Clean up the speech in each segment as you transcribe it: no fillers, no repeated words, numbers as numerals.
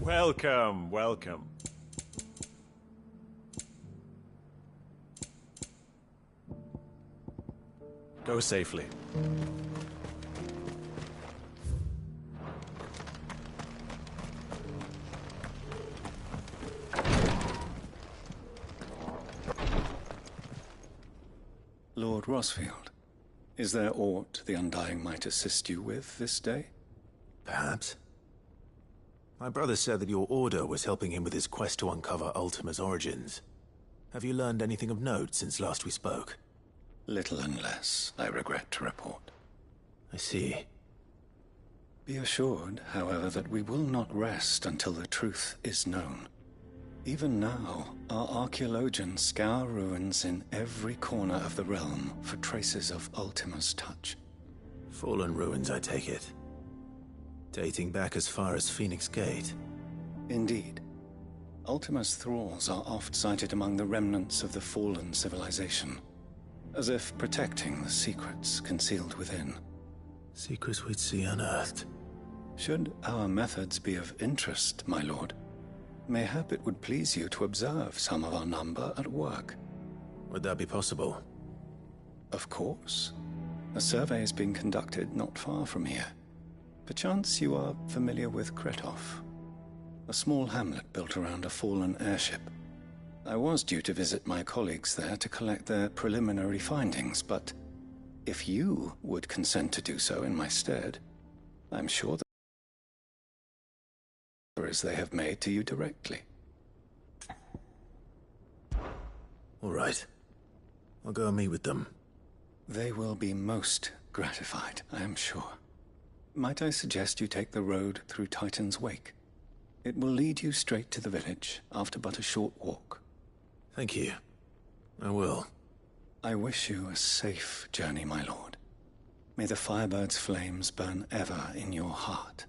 Welcome, welcome. Go safely. Lord Rosfield, is there aught the Undying might assist you with this day? Perhaps. My brother said that your order was helping him with his quest to uncover Ultima's origins. Have you learned anything of note since last we spoke? Little and less, I regret to report. I see. Be assured, however, that we will not rest until the truth is known. Even now, our archaeologians scour ruins in every corner of the realm for traces of Ultima's touch. Fallen ruins, I take it. Dating back as far as Phoenix Gate. Indeed. Ultima's thralls are oft sighted among the remnants of the fallen civilization, as if protecting the secrets concealed within. Secrets we'd see unearthed. Should our methods be of interest, my lord, mayhap it would please you to observe some of our number at work. Would that be possible? Of course. A survey is being conducted not far from here. Perchance you are familiar with Kretov, a small hamlet built around a fallen airship. I was due to visit my colleagues there to collect their preliminary findings, but if you would consent to do so in my stead, I'm sure that as they have made to you directly. All right. I'll go and meet with them. They will be most gratified, I am sure. Might I suggest you take the road through Titan's Wake? It will lead you straight to the village after but a short walk. Thank you. I will. I wish you a safe journey, my lord. May the Firebird's flames burn ever in your heart.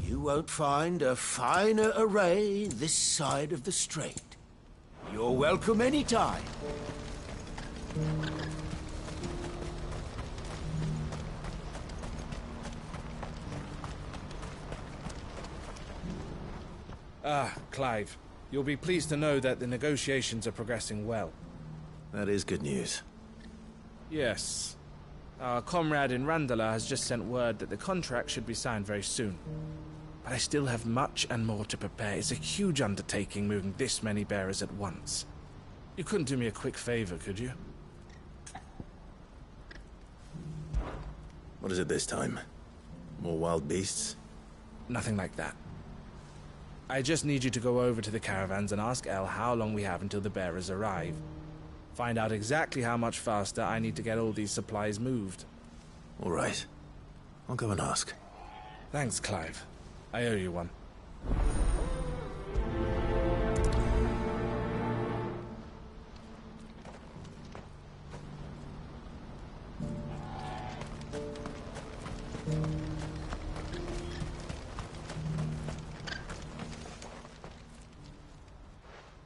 You won't find a finer array this side of the strait. You're welcome anytime. Clive. You'll be pleased to know that the negotiations are progressing well. That is good news. Yes. Our comrade in Randala has just sent word that the contract should be signed very soon. But I still have much and more to prepare. It's a huge undertaking moving this many bearers at once. You couldn't do me a quick favor, could you? What is it this time? More wild beasts? Nothing like that. I just need you to go over to the caravans and ask El how long we have until the bearers arrive. Find out exactly how much faster I need to get all these supplies moved. All right. I'll go and ask. Thanks, Clive. I owe you one.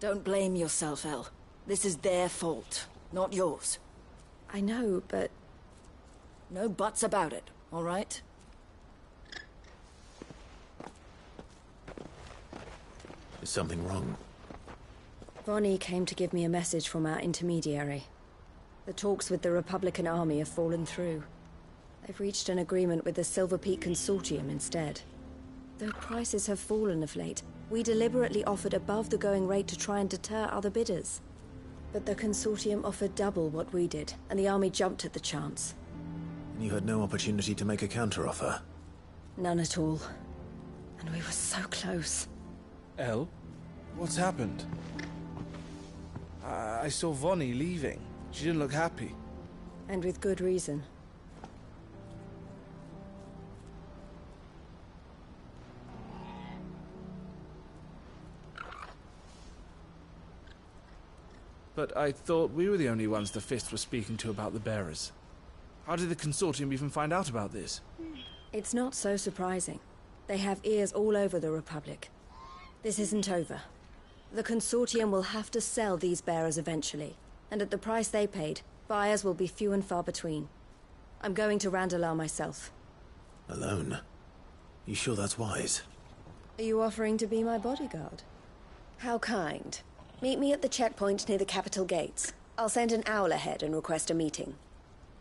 Don't blame yourself, El. This is their fault, not yours. I know, but... No buts about it, all right? Is something wrong? Vonnie came to give me a message from our intermediary. The talks with the Republican Army have fallen through. They've reached an agreement with the Silver Peak Consortium instead. Though prices have fallen of late, we deliberately offered above the going rate to try and deter other bidders. But the Consortium offered double what we did, and the Army jumped at the chance. And you had no opportunity to make a counteroffer? None at all. And we were so close. El? What's happened? I saw Vonnie leaving. She didn't look happy. And with good reason. But I thought we were the only ones the Fist was speaking to about the bearers. How did the Consortium even find out about this? It's not so surprising. They have ears all over the Republic. This isn't over. The Consortium will have to sell these bearers eventually, and at the price they paid, buyers will be few and far between. I'm going to Randalar myself. Alone? You sure that's wise? Are you offering to be my bodyguard? How kind. Meet me at the checkpoint near the capital gates. I'll send an owl ahead and request a meeting.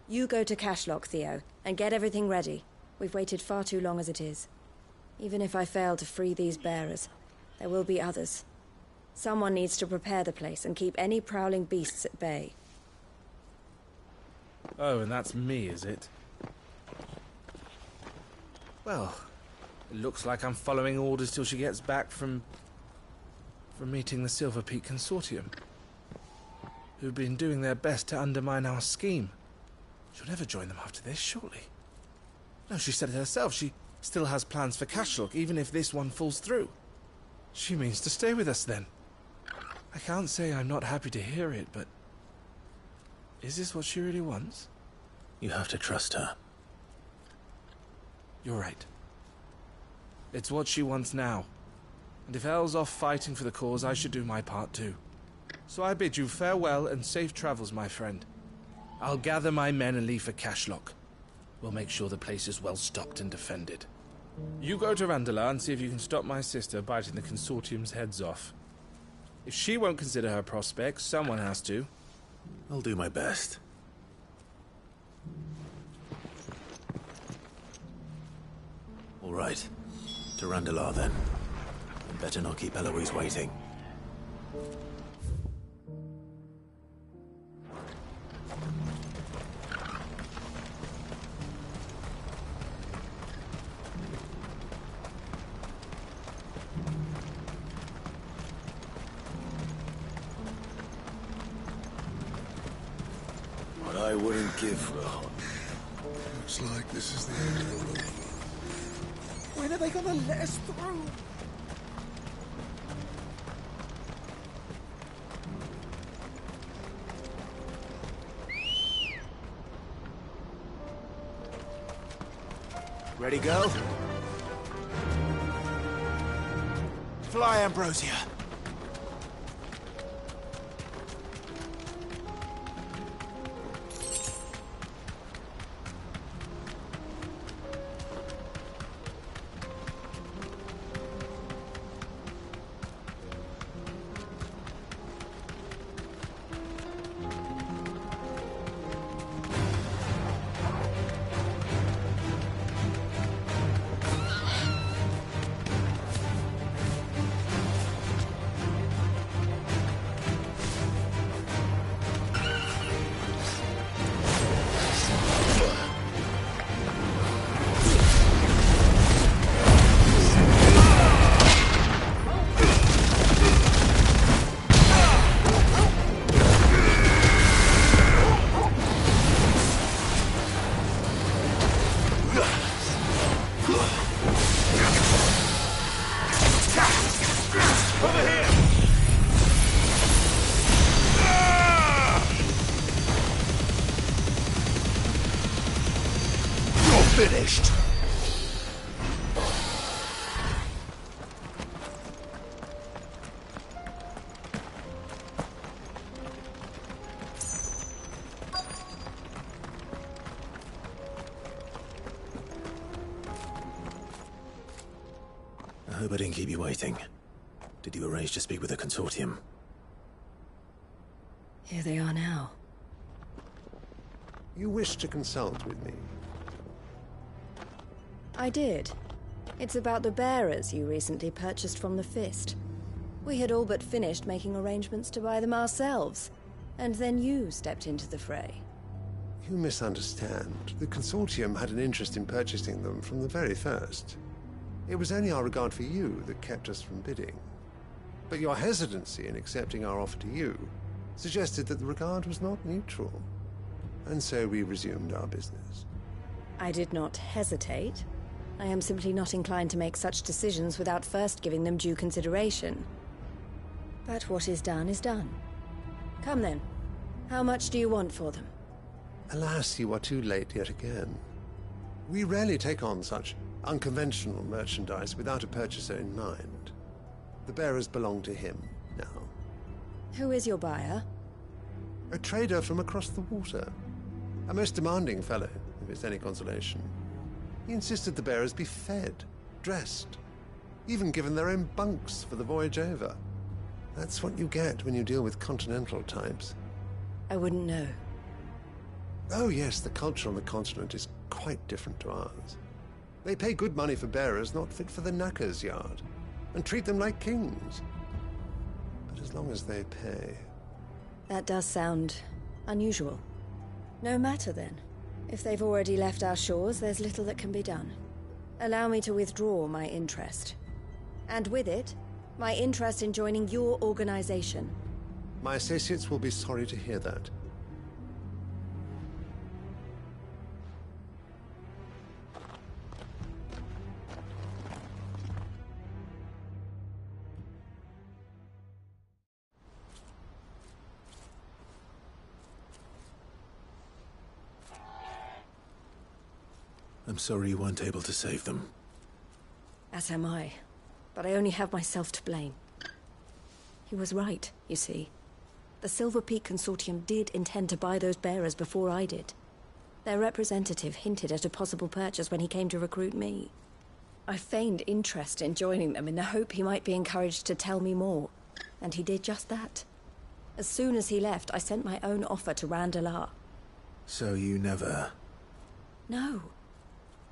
You go to Cashlock, Theo, and get everything ready. We've waited far too long as it is. Even if I fail to free these bearers, there will be others. Someone needs to prepare the place and keep any prowling beasts at bay. Oh, and that's me, is it? Well, it looks like I'm following orders till she gets back from meeting the Silver Peak Consortium, who've been doing their best to undermine our scheme. She'll never join them after this, surely. No, she said it herself. She still has plans for Cashlock, even if this one falls through. She means to stay with us, then. I can't say I'm not happy to hear it, but... is this what she really wants? You have to trust her. You're right. It's what she wants now. And if Elle's off fighting for the cause, I should do my part too. So I bid you farewell and safe travels, my friend. I'll gather my men and leave for Cashlock. We'll make sure the place is well stocked and defended. You go to Randalar and see if you can stop my sister biting the Consortium's heads off. If she won't consider her prospects, someone has to. I'll do my best. All right. To Randalar, then. Better not keep Eloise waiting. What I wouldn't give for a hug. Looks like this is the end of the road. When are they gonna let us through? Ready, go? Fly, Ambrosia. Finished. I hope I didn't keep you waiting. Did you arrange to speak with the Consortium? Here they are now. You wish to consult with me? I did. It's about the bearers you recently purchased from the Fist. We had all but finished making arrangements to buy them ourselves, and then you stepped into the fray. You misunderstand. The Consortium had an interest in purchasing them from the very first. It was only our regard for you that kept us from bidding. But your hesitancy in accepting our offer to you suggested that the regard was not mutual. And so we resumed our business. I did not hesitate. I am simply not inclined to make such decisions without first giving them due consideration. But what is done is done. Come then. How much do you want for them? Alas, you are too late yet again. We rarely take on such unconventional merchandise without a purchaser in mind. The bearers belong to him now. Who is your buyer? A trader from across the water. A most demanding fellow, if it's any consolation. He insisted the bearers be fed, dressed, even given their own bunks for the voyage over. That's what you get when you deal with continental types. I wouldn't know. Oh yes, the culture on the continent is quite different to ours. They pay good money for bearers not fit for the knacker's yard, and treat them like kings. But as long as they pay... That does sound unusual. No matter then. If they've already left our shores, there's little that can be done. Allow me to withdraw my interest. And with it, my interest in joining your organization. My associates will be sorry to hear that. I'm sorry you weren't able to save them. As am I. But I only have myself to blame. He was right, you see. The Silver Peak Consortium did intend to buy those bearers before I did. Their representative hinted at a possible purchase when he came to recruit me. I feigned interest in joining them in the hope he might be encouraged to tell me more, and he did just that. As soon as he left, I sent my own offer to Randalar. So you never... No.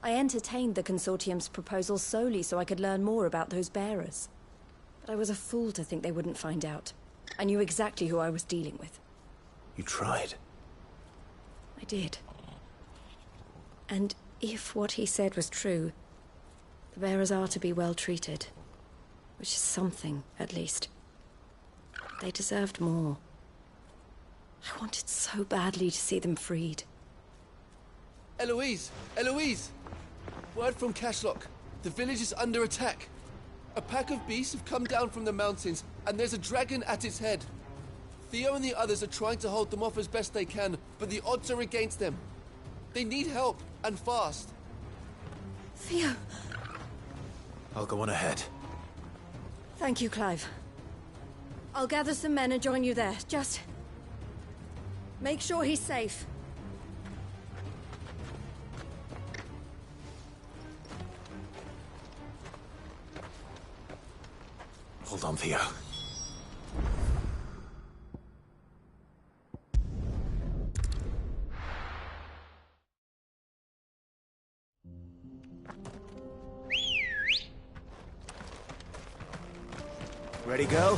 I entertained the Consortium's proposal solely so I could learn more about those bearers. But I was a fool to think they wouldn't find out. I knew exactly who I was dealing with. You tried. I did. And if what he said was true, the bearers are to be well treated. Which is something, at least. They deserved more. I wanted so badly to see them freed. Eloise! Eloise! Word from Cashlock. The village is under attack. A pack of beasts have come down from the mountains, and there's a dragon at its head. Theo and the others are trying to hold them off as best they can, but the odds are against them. They need help, and fast. Theo! I'll go on ahead. Thank you, Clive. I'll gather some men and join you there. Just... make sure he's safe. Hold on, Theo. Ready, girl?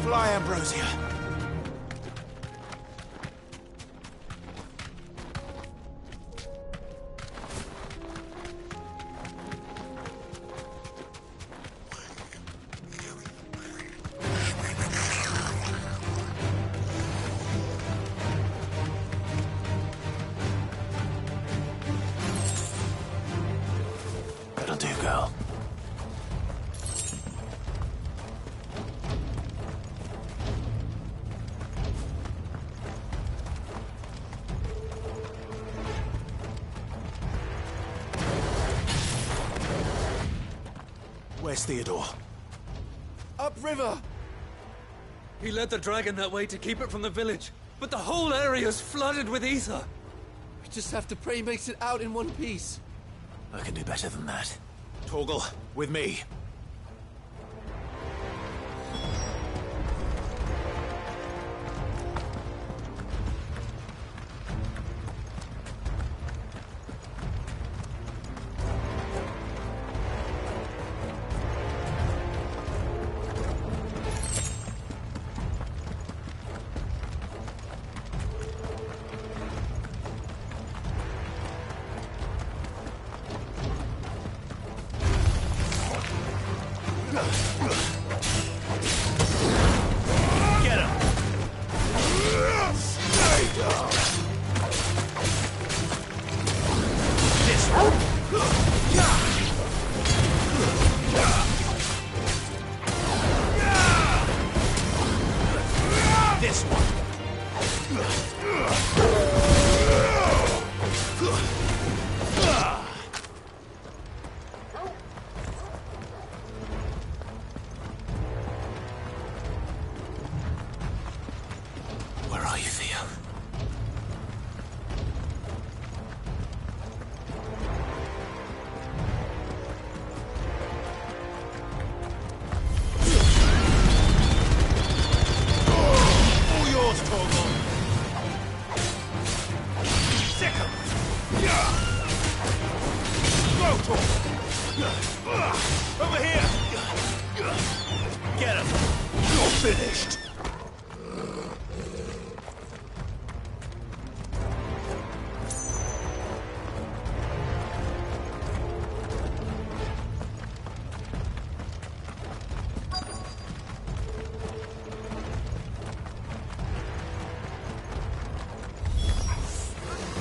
Fly, Ambrosia. That'll do, girl. Where's Theodore? Upriver! He led the dragon that way to keep it from the village, but the whole area's flooded with ether. We just have to pray he makes it out in one piece. I can do better than that. Torgal, with me. Where are you, Theo? All yours, Torgal. Sick 'em. Go, Torgal. Over here. Get him. You're finished.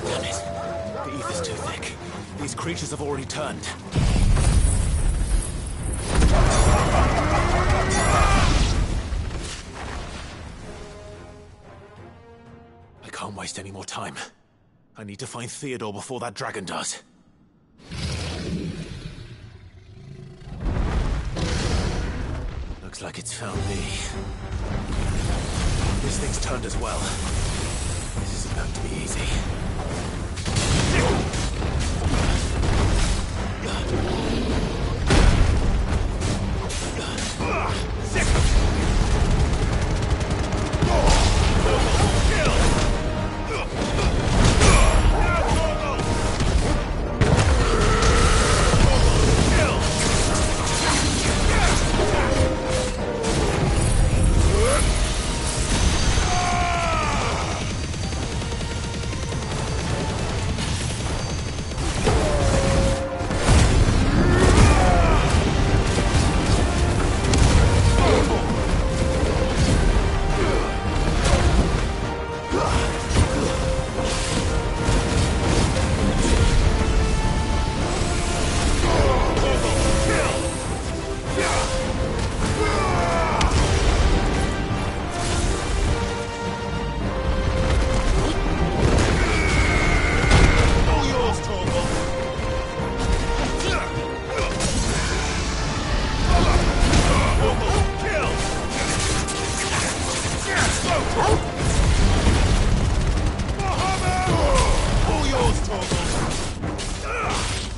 Damn it. The ether's too thick. These creatures have already turned. I can't waste any more time. I need to find Theodore before that dragon does. Looks like it's found me. This thing's turned as well. This isn't going to be easy.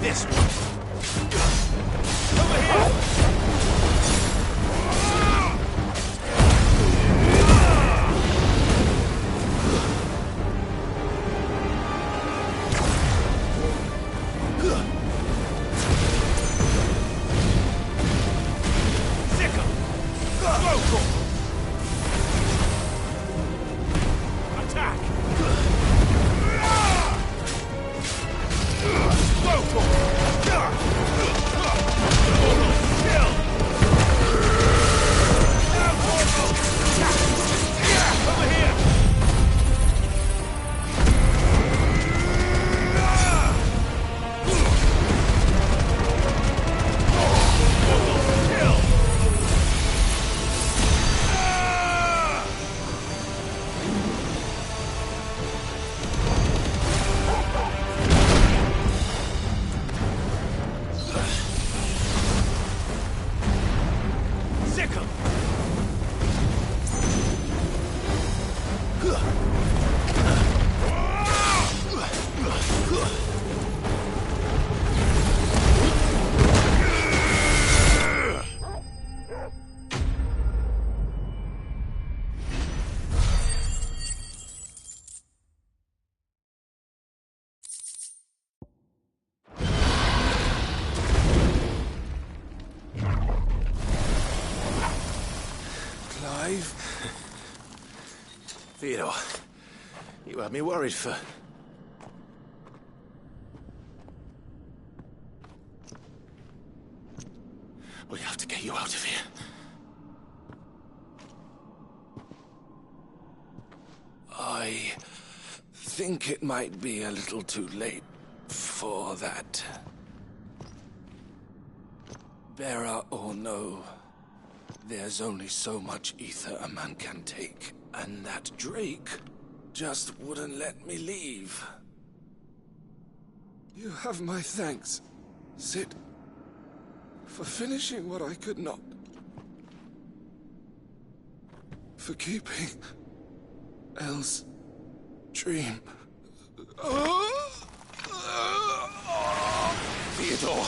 This one. Over here. Sick 'em. Go, attack. Theodore, you had me worried for... We have to get you out of here. I think it might be a little too late for that. Bearer or no, there's only so much ether a man can take. And that Drake just wouldn't let me leave. You have my thanks, Sid, for finishing what I could not. For keeping Elle's dream. Theodore!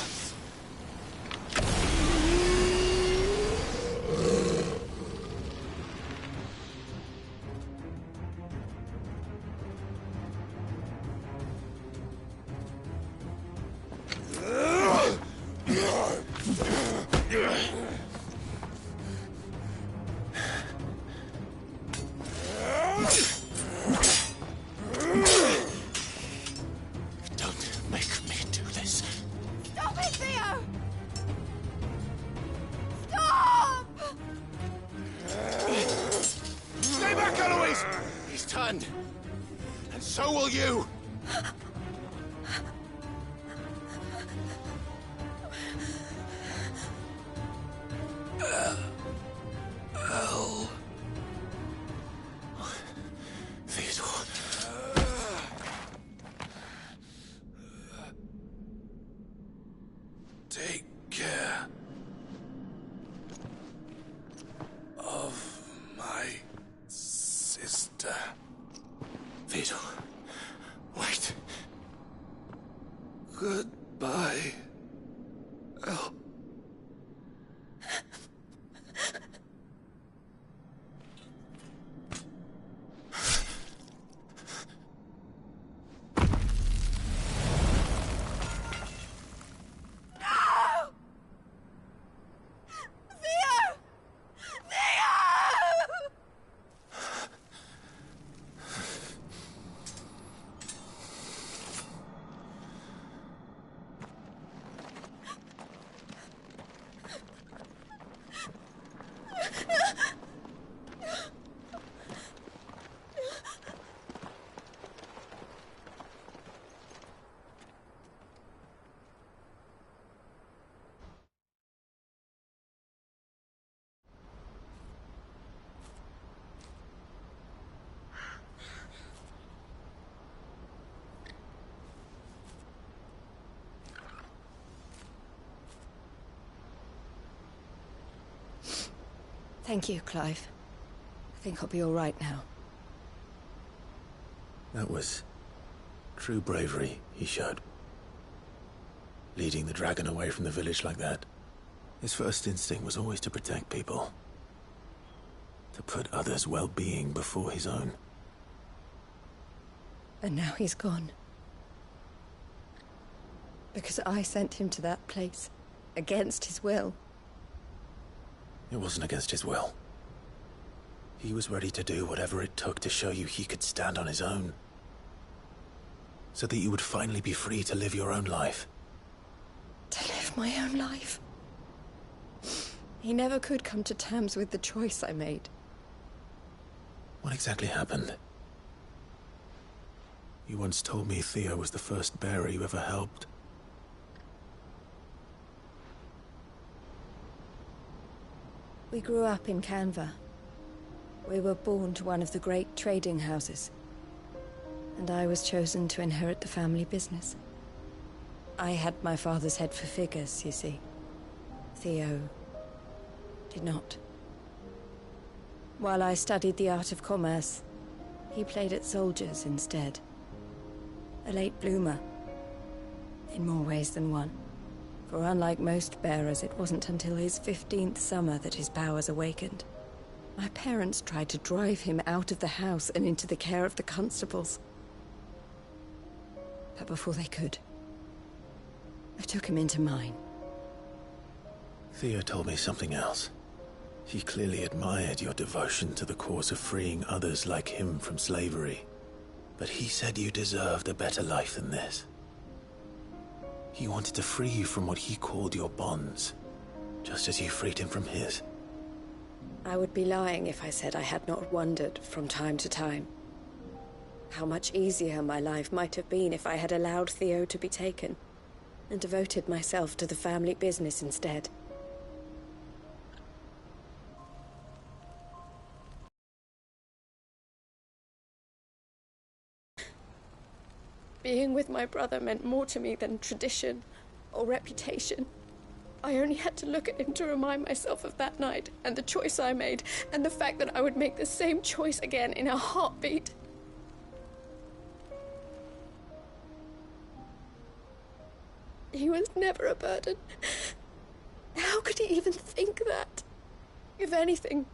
Don't make me do this. Stop it, Theo! Stop! Stay back, Eloise! He's turned. And so will you. Elle. Theodore. Take care of my sister. Theodore. Wait. Goodbye, Elle. Thank you, Clive. I think I'll be all right now. That was true bravery he showed. Leading the dragon away from the village like that. His first instinct was always to protect people. To put others' well-being before his own. And now he's gone. Because I sent him to that place, against his will. It wasn't against his will. He was ready to do whatever it took to show you he could stand on his own. So that you would finally be free to live your own life. To live my own life? He never could come to terms with the choice I made. What exactly happened? You once told me Theo was the first bearer you ever helped. We grew up in Canva. We were born to one of the great trading houses. And I was chosen to inherit the family business. I had my father's head for figures, you see. Theo did not. While I studied the art of commerce, he played at soldiers instead. A late bloomer, in more ways than one. For unlike most bearers, it wasn't until his 15th summer that his powers awakened. My parents tried to drive him out of the house and into the care of the constables. But before they could, I took him into mine. Theo told me something else. He clearly admired your devotion to the cause of freeing others like him from slavery. But he said you deserved a better life than this. He wanted to free you from what he called your bonds, just as you freed him from his. I would be lying if I said I had not wondered from time to time how much easier my life might have been if I had allowed Theo to be taken and devoted myself to the family business instead. Being with my brother meant more to me than tradition or reputation. I only had to look at him to remind myself of that night, and the choice I made, and the fact that I would make the same choice again in a heartbeat. He was never a burden. How could he even think that? If anything,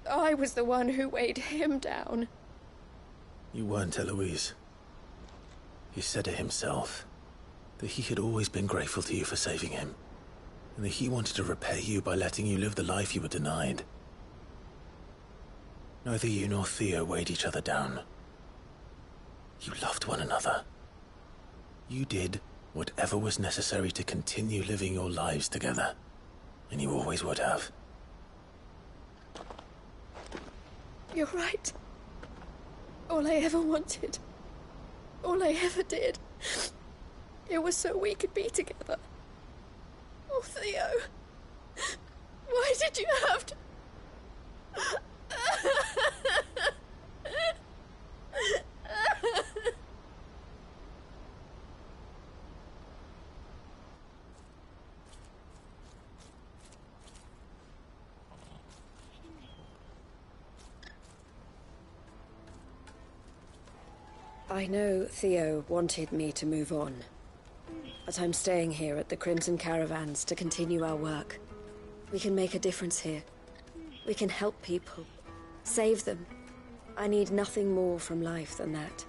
I was the one who weighed him down. You weren't, Eloise. He said it himself, that he had always been grateful to you for saving him, and that he wanted to repay you by letting you live the life you were denied. Neither you nor Theo weighed each other down. You loved one another. You did whatever was necessary to continue living your lives together, and you always would have. You're right. All I ever wanted, all I ever did, it was so we could be together. Oh, Theo, why did you have to... I know Theo wanted me to move on, but I'm staying here at the Crimson Caravans to continue our work. We can make a difference here. We can help people, save them. I need nothing more from life than that.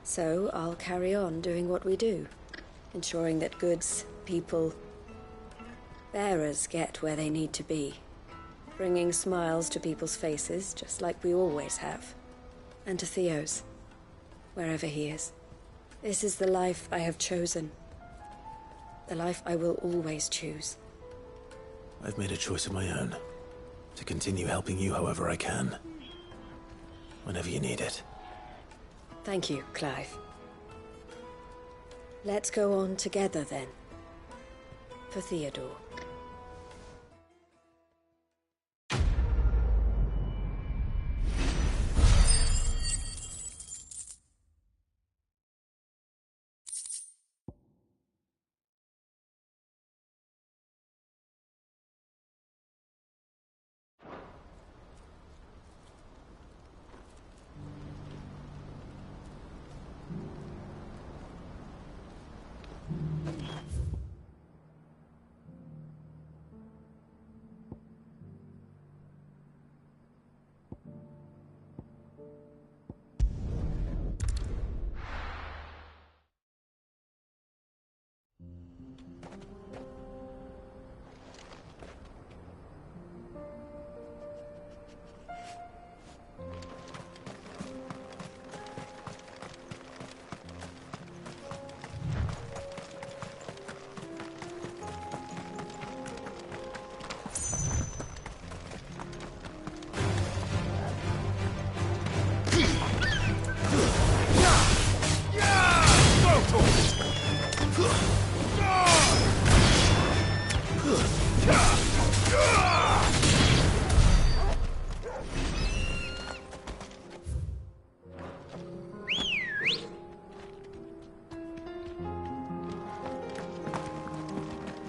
So I'll carry on doing what we do, ensuring that goods, people, bearers get where they need to be, bringing smiles to people's faces just like we always have, and to Theo's. Wherever he is. This is the life I have chosen. The life I will always choose. I've made a choice of my own. To continue helping you however I can. Whenever you need it. Thank you, Clive. Let's go on together then. For Theodore.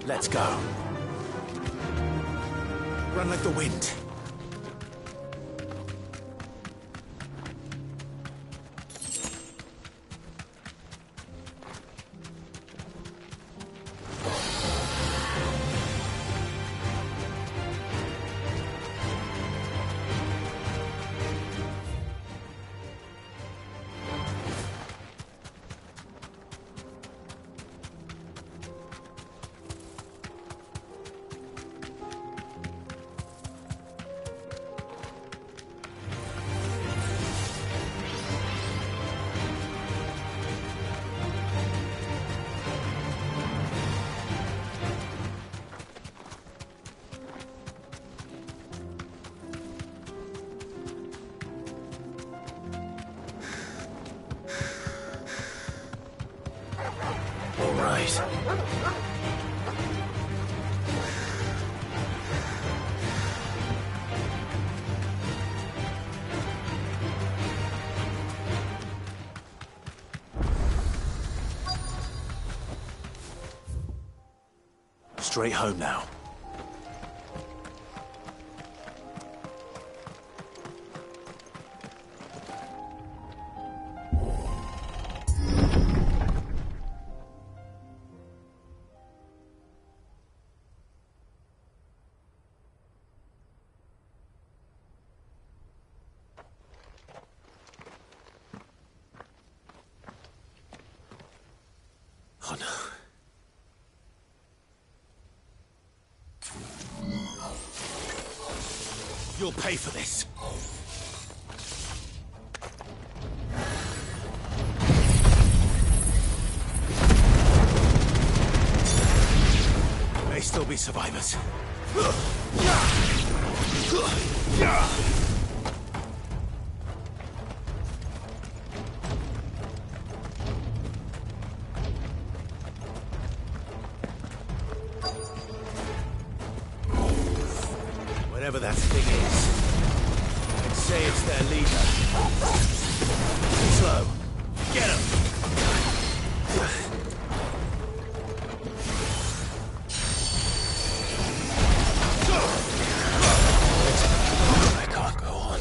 Let's go. Run like the wind. straight home now. Oh no. You'll pay for this. May still be survivors. Whatever that thing is, I'd say it's their leader. Slow. Get him! I can't go on.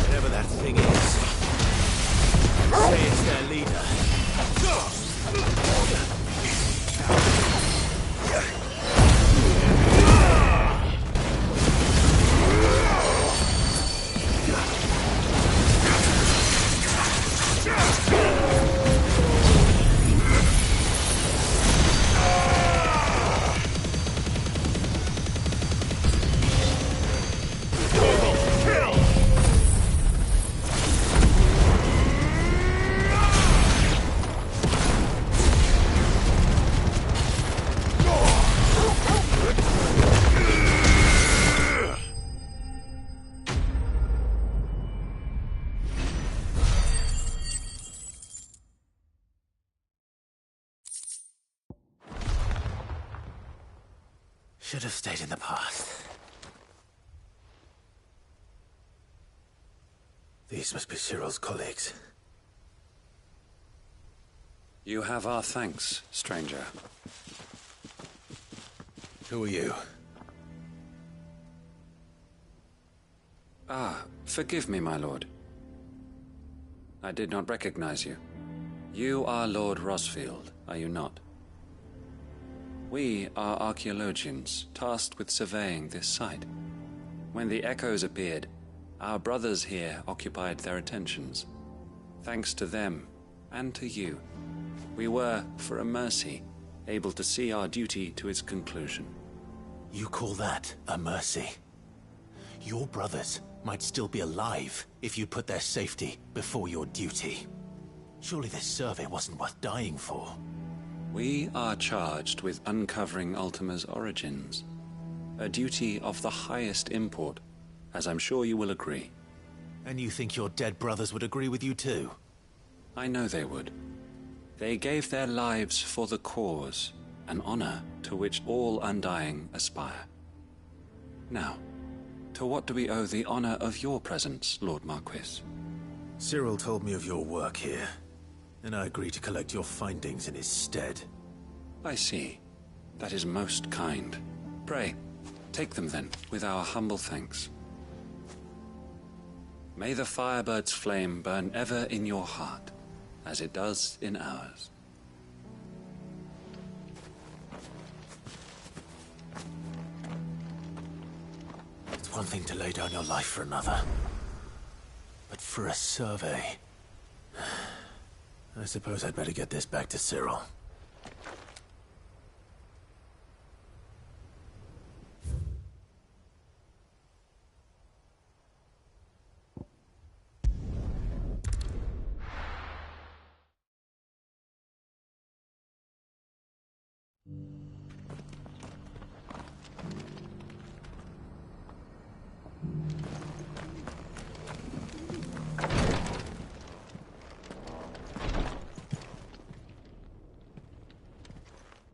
Whatever that thing is, say it's their leader. Should have stayed in the past. These must be Cyril's colleagues. You have our thanks, stranger. Who are you? Ah, forgive me, my lord. I did not recognize you. You are Lord Rosfield, are you not? We are archaeologians, tasked with surveying this site. When the echoes appeared, our brothers here occupied their attentions. Thanks to them, and to you, we were, for a mercy, able to see our duty to its conclusion. You call that a mercy? Your brothers might still be alive if you put their safety before your duty. Surely this survey wasn't worth dying for. We are charged with uncovering Ultima's origins. A duty of the highest import, as I'm sure you will agree. And you think your dead brothers would agree with you too? I know they would. They gave their lives for the cause, an honor to which all undying aspire. Now, to what do we owe the honor of your presence, Lord Marquis? Cyril told me of your work here, and I agreed to collect your findings in his stead. I see. That is most kind. Pray, take them then, with our humble thanks. May the Firebird's flame burn ever in your heart, as it does in ours. It's one thing to lay down your life for another, but for a survey... I suppose I'd better get this back to Cyril.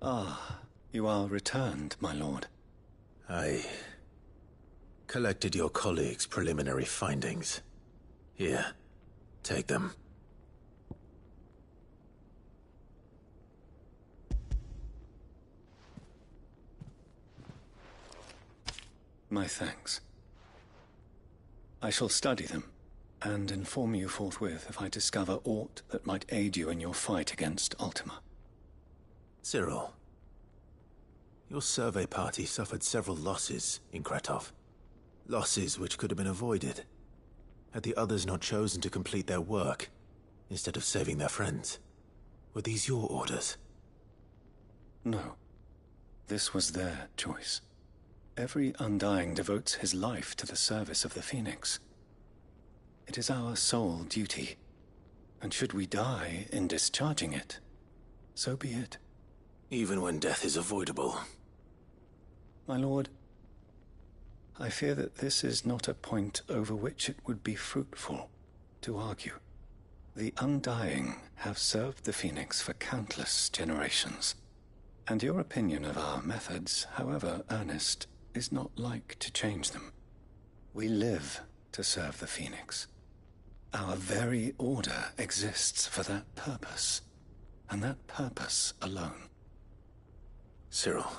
Ah, you are returned, my lord. I collected your colleagues' preliminary findings. Here, take them. My thanks. I shall study them, and inform you forthwith if I discover aught that might aid you in your fight against Ultima. Cyril, your survey party suffered several losses in Kretov. Losses which could have been avoided, had the others not chosen to complete their work, instead of saving their friends. Were these your orders? No. This was their choice. Every Undying devotes his life to the service of the Phoenix. It is our sole duty, and should we die in discharging it, so be it. Even when death is avoidable. My lord, I fear that this is not a point over which it would be fruitful to argue. The Undying have served the Phoenix for countless generations, and your opinion of our methods, however earnest, is not like to change them. We live to serve the Phoenix. Our very order exists for that purpose, and that purpose alone. Cyril,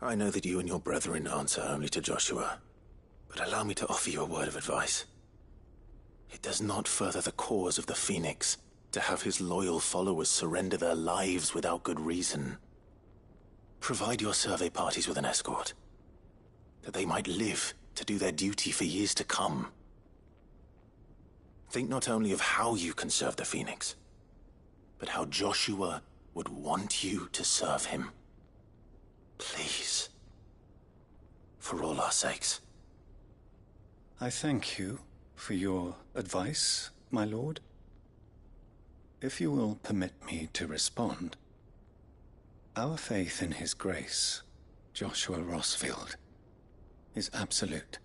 I know that you and your brethren answer only to Joshua, but allow me to offer you a word of advice. It does not further the cause of the Phoenix to have his loyal followers surrender their lives without good reason. Provide your survey parties with an escort, that they might live to do their duty for years to come. Think not only of how you can serve the Phoenix, but how Joshua would want you to serve him. Please. For all our sakes. I thank you for your advice, my lord. If you will permit me to respond, our faith in his grace, Joshua Rossfield, is absolute.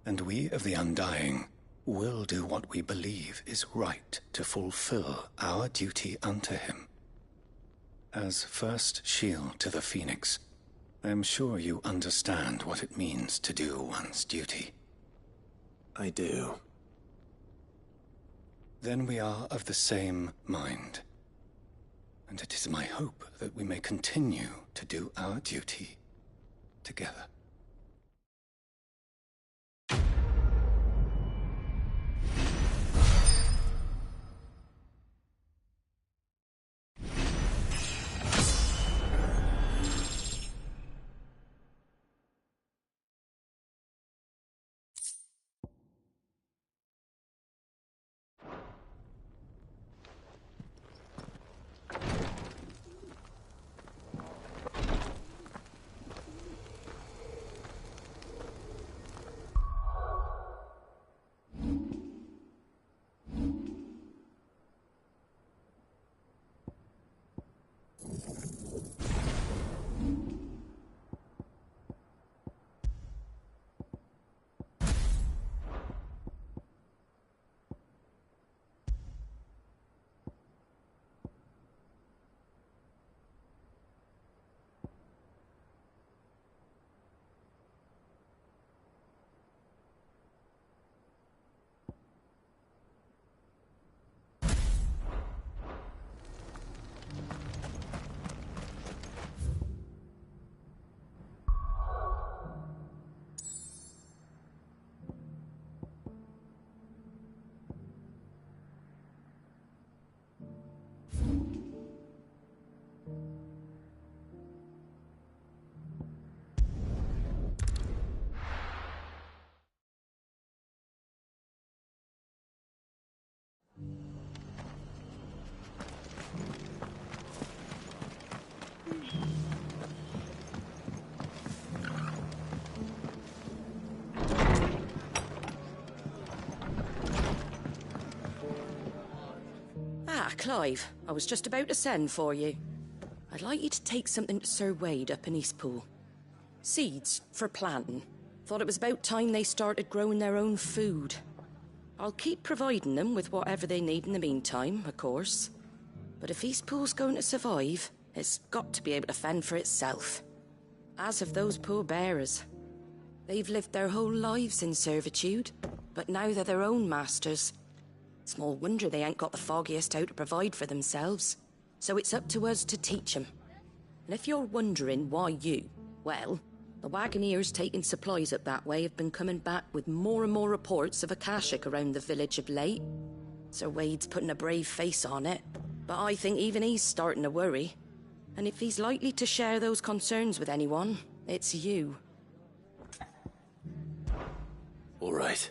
And we of the Undying will do what we believe is right to fulfill our duty unto him. As first shield to the Phoenix, I am sure you understand what it means to do one's duty. I do. Then we are of the same mind. And it is my hope that we may continue to do our duty together. Clive, I was just about to send for you. I'd like you to take something to Sir Wade up in Eastpool. Seeds for planting. Thought it was about time they started growing their own food. I'll keep providing them with whatever they need in the meantime, of course. But if Eastpool's going to survive, it's got to be able to fend for itself. As have those poor bearers. They've lived their whole lives in servitude, but now they're their own masters. Small wonder they ain't got the foggiest how to provide for themselves. So it's up to us to teach them. And if you're wondering why you, well, the Wagoneers taking supplies up that way have been coming back with more and more reports of Akashic around the village of late. Sir Wade's putting a brave face on it, but I think even he's starting to worry. And if he's likely to share those concerns with anyone, it's you. All right.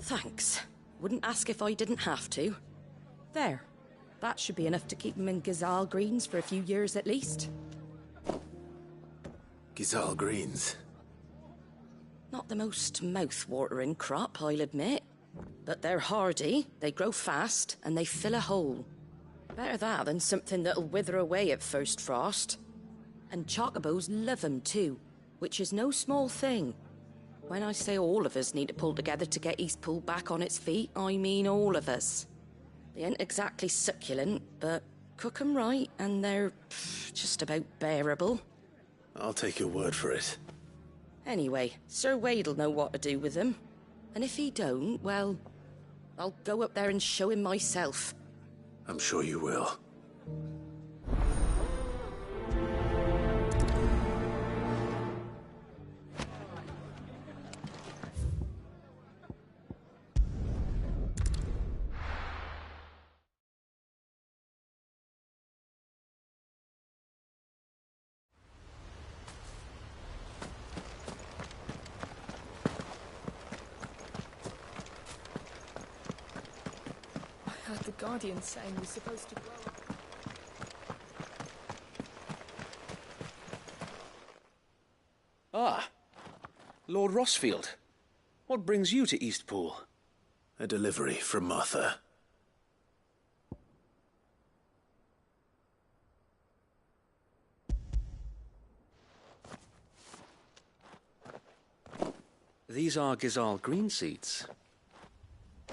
Thanks. Wouldn't ask if I didn't have to. There. That should be enough to keep him in Gazal Greens for a few years at least. Gazal Greens? Not the most mouth-watering crop, I'll admit. But they're hardy, they grow fast, and they fill a hole. Better that than something that'll wither away at first frost. And chocobos love 'em too, which is no small thing. When I say all of us need to pull together to get Eastpool back on its feet, I mean all of us. They ain't exactly succulent, but cook 'em right, and they're just about bearable. I'll take your word for it. Anyway, Sir Wade'll know what to do with them. And if he don't, well, I'll go up there and show him myself. I'm sure you will. I heard the Guardian saying we're supposed to grow up. Ah, Lord Rossfield. What brings you to Eastpool? A delivery from Martha. These are Gazal green seeds.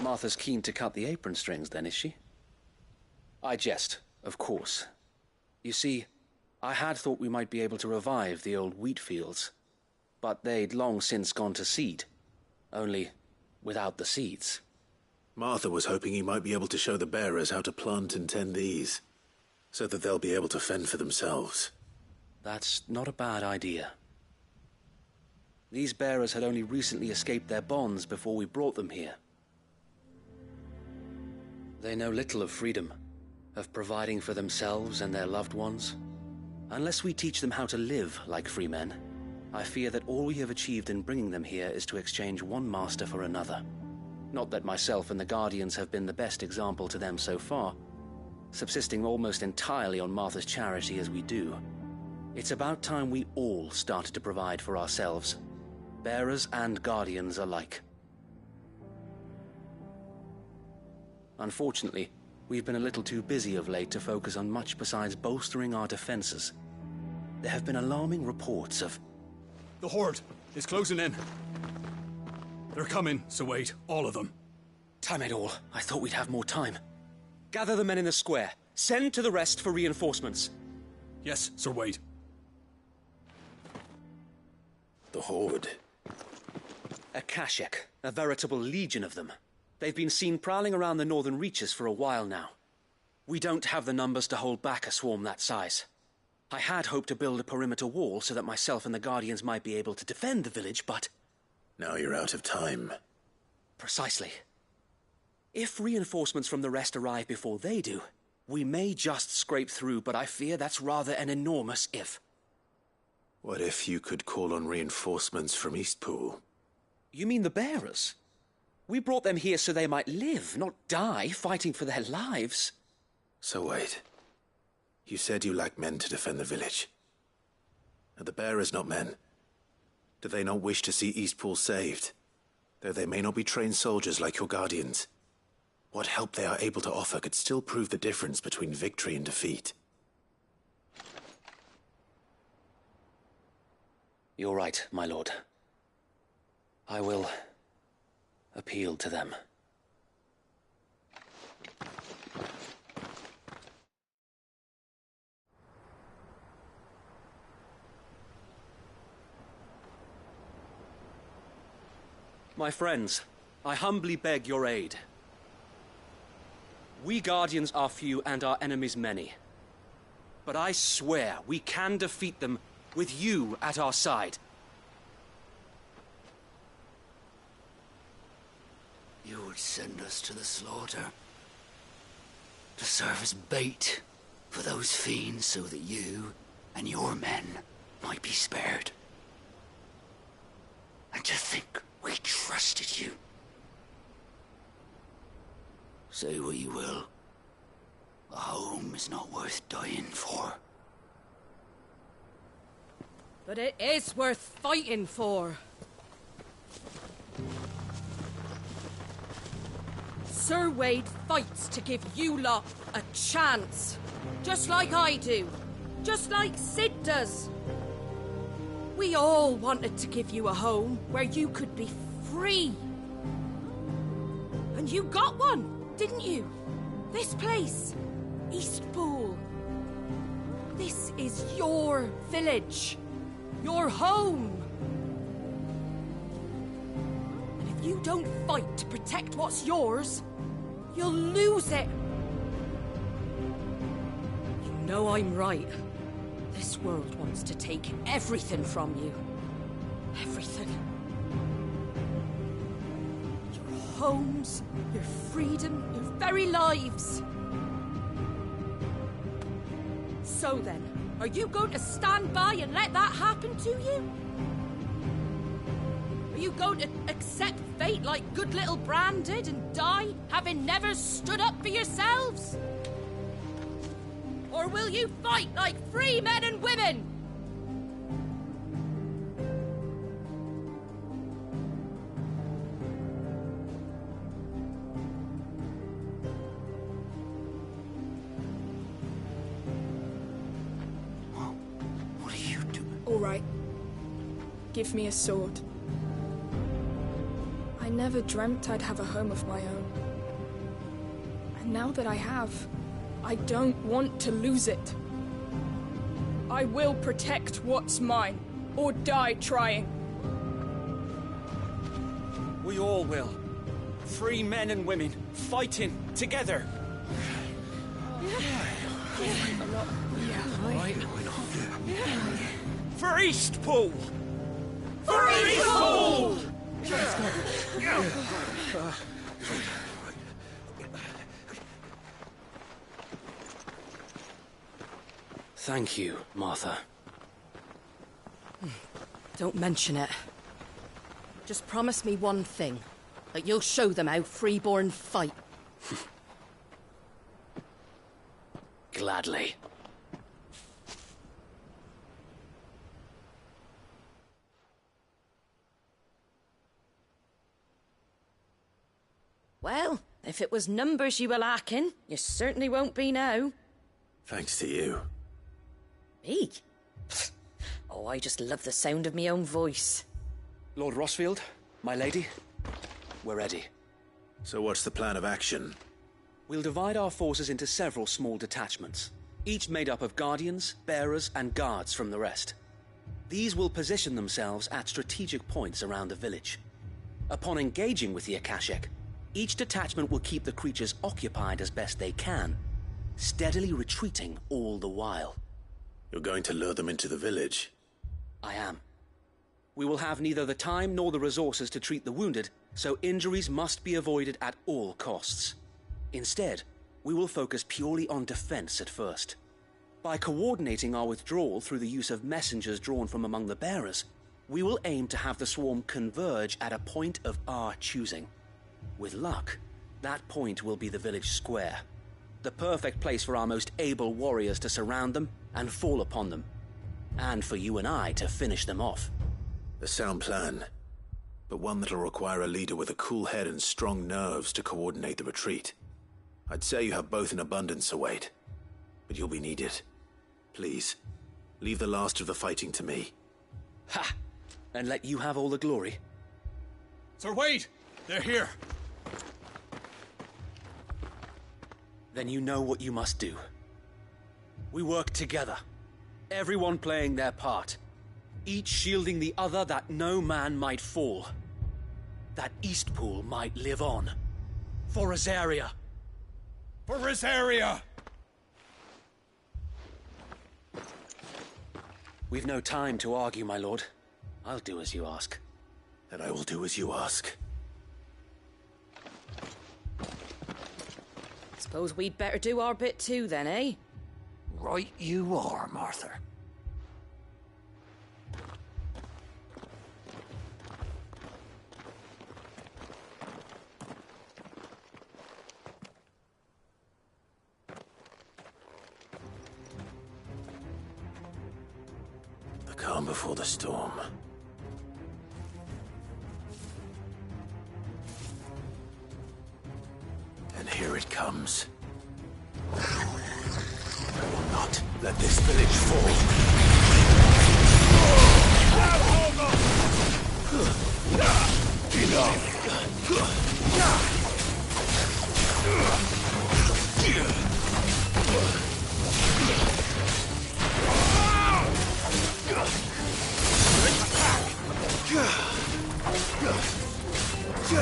Martha's keen to cut the apron strings, then, is she? I jest, of course. You see, I had thought we might be able to revive the old wheat fields, but they'd long since gone to seed, only without the seeds. Martha was hoping you might be able to show the bearers how to plant and tend these, so that they'll be able to fend for themselves. That's not a bad idea. These bearers had only recently escaped their bonds before we brought them here. They know little of freedom, of providing for themselves and their loved ones. Unless we teach them how to live like free men, I fear that all we have achieved in bringing them here is to exchange one master for another. Not that myself and the Guardians have been the best example to them so far, subsisting almost entirely on Martha's charity as we do. It's about time we all started to provide for ourselves, bearers and Guardians alike. Unfortunately, we've been a little too busy of late to focus on much besides bolstering our defenses. There have been alarming reports of... The Horde is closing in. They're coming, so wait, all of them. Damn it all, I thought we'd have more time. Gather the men in the square. Send to the rest for reinforcements. Yes, Sir Wade. The Horde. Akashic, a veritable legion of them. They've been seen prowling around the northern reaches for a while now. We don't have the numbers to hold back a swarm that size. I had hoped to build a perimeter wall so that myself and the Guardians might be able to defend the village, but... Now you're out of time. Precisely. If reinforcements from the rest arrive before they do, we may just scrape through, but I fear that's rather an enormous if. What if you could call on reinforcements from Eastpool? You mean the bearers? We brought them here so they might live, not die, fighting for their lives. So wait. You said you lack men to defend the village. Are the bearers not men? Do they not wish to see Eastpool saved? Though they may not be trained soldiers like your Guardians. What help they are able to offer could still prove the difference between victory and defeat. You're right, my lord. I will appeal to them. My friends, I humbly beg your aid. We Guardians are few and our enemies many. But I swear we can defeat them with you at our side. You would send us to the slaughter, to serve as bait for those fiends so that you and your men might be spared. And to think we trusted you. Say what you will, a home is not worth dying for. But it is worth fighting for. Sir Wade fights to give you lot a chance. Just like I do. Just like Sid does. We all wanted to give you a home where you could be free. And you got one, didn't you? This place, Eastpool. This is your village. Your home. And if you don't fight to protect what's yours, you'll lose it. You know I'm right. This world wants to take everything from you. Everything. Your homes, your freedom, your very lives. So then, are you going to stand by and let that happen to you? Are you going to accept fate like good little Bran did and die, having never stood up for yourselves? Or will you fight like free men and women? What are you doing? All right. Give me a sword. I never dreamt I'd have a home of my own. And now that I have, I don't want to lose it. I will protect what's mine, or die trying. We all will. Free men and women, fighting together. For Eastpool! For Eastpool! Thank you, Martha. Don't mention it. Just promise me one thing. That you'll show them how freeborn fight. Gladly. Well, if it was numbers you were lacking, you certainly won't be now. Thanks to you. Me? Oh, I just love the sound of my own voice. Lord Rossfield, my lady, we're ready. So what's the plan of action? We'll divide our forces into several small detachments, each made up of guardians, bearers, and guards from the rest. These will position themselves at strategic points around the village. Upon engaging with the Akashic, each detachment will keep the creatures occupied as best they can, steadily retreating all the while. You're going to lure them into the village? I am. We will have neither the time nor the resources to treat the wounded, so injuries must be avoided at all costs. Instead, we will focus purely on defense at first. By coordinating our withdrawal through the use of messengers drawn from among the bearers, we will aim to have the swarm converge at a point of our choosing. With luck, that point will be the village square. The perfect place for our most able warriors to surround them and fall upon them. And for you and I to finish them off. A sound plan, but one that'll require a leader with a cool head and strong nerves to coordinate the retreat. I'd say you have both in abundance, Sir Wade, but you'll be needed. Please, leave the last of the fighting to me. Ha! And let you have all the glory. Sir Wade! They're here! Then you know what you must do. We work together, everyone playing their part, each shielding the other that no man might fall. that Eastpool might live on. For Rosaria. For Rosaria! We've no time to argue, my lord. I'll do as you ask. And I will do as you ask. Suppose we'd better do our bit too then, eh? Right you are, Martha. The calm before the storm. And here it comes. I will not let this village fall.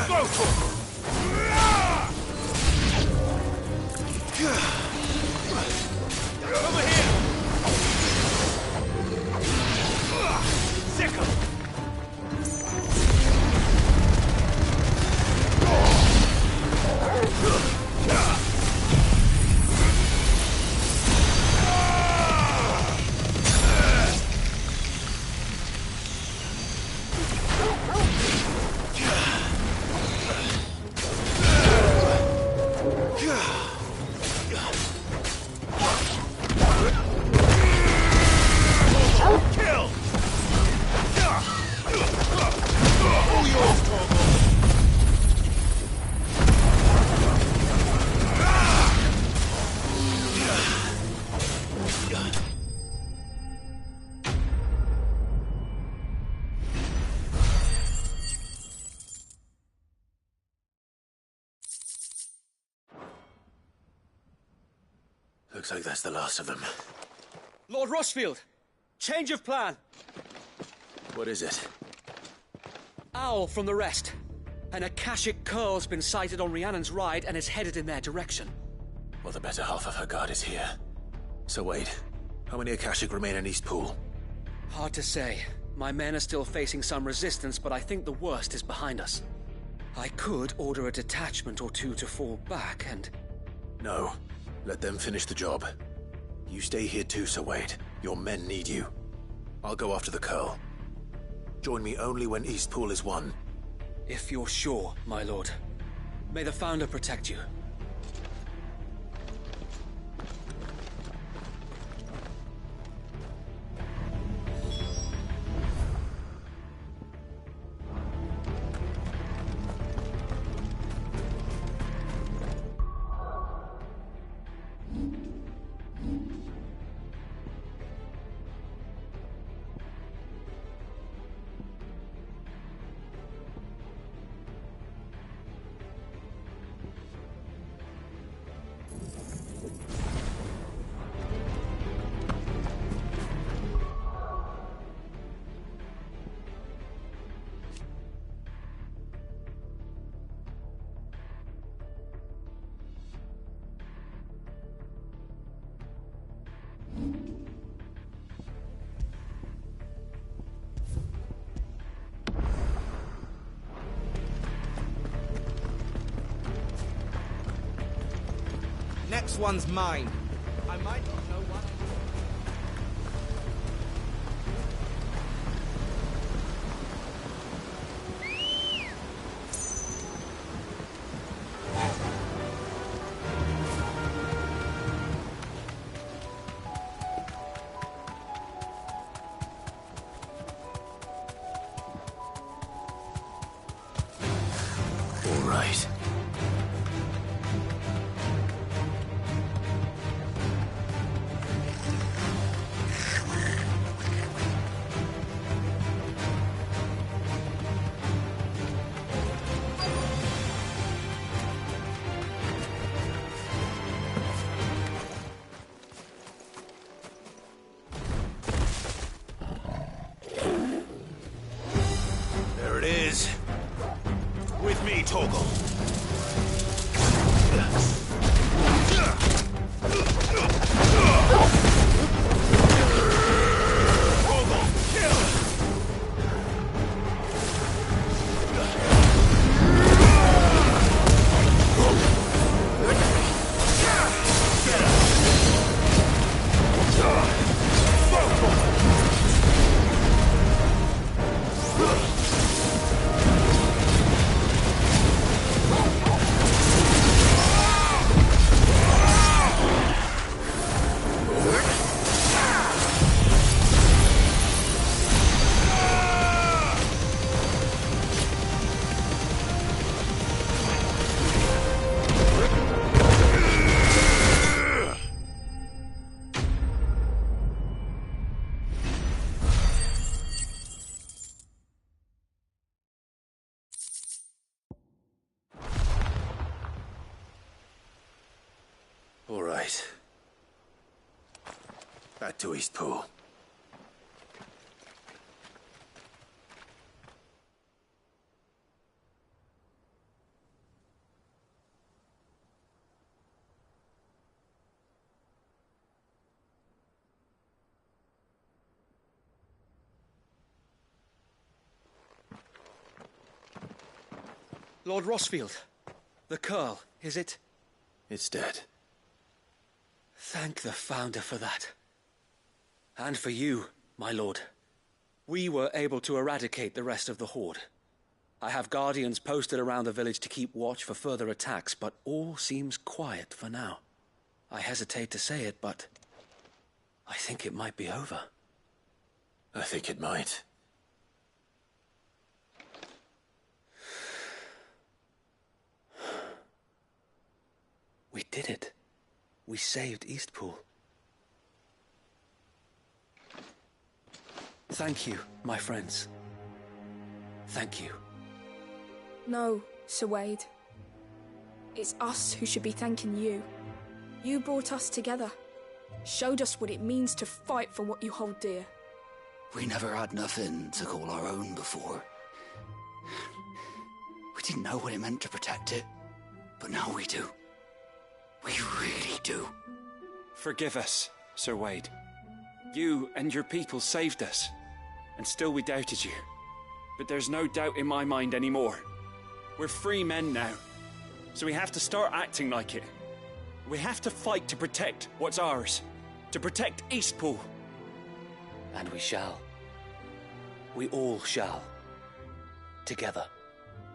Go for it! Over here! Sickle! Looks like that's the last of them. Lord Rossfield! Change of plan! What is it? Owl from the rest. An Akashic curl's been sighted on Rhiannon's ride and is headed in their direction. Well, the better half of her guard is here. So wait, how many Akashic remain in Eastpool? Hard to say. My men are still facing some resistance, but I think the worst is behind us. I could order a detachment or two to fall back and... No. Let them finish the job. You stay here too, Sir Wade. Your men need you. I'll go after the Curl. Join me only when Eastpool is won. If you're sure, my lord. May the Founder protect you. Next one's mine. I might not know what. All right. There it is. Torgal. All right. Back to Eastpool. Lord Rossfield, the Curl, is it? It's dead. Thank the Founder for that. And for you, my lord. We were able to eradicate the rest of the Horde. I have guardians posted around the village to keep watch for further attacks, but all seems quiet for now. I hesitate to say it, but I think it might be over. I think it might. We did it. We saved Eastpool. Thank you, my friends. Thank you. No, Sir Wade. It's us who should be thanking you. You brought us together. Showed us what it means to fight for what you hold dear. We never had nothing to call our own before. We didn't know what it meant to protect it, but now we do. We really do. Forgive us, Sir Wade. You and your people saved us, and still we doubted you. But there's no doubt in my mind anymore. We're free men now, so we have to start acting like it. We have to fight to protect what's ours, to protect Eastpool. And we shall. We all shall. Together.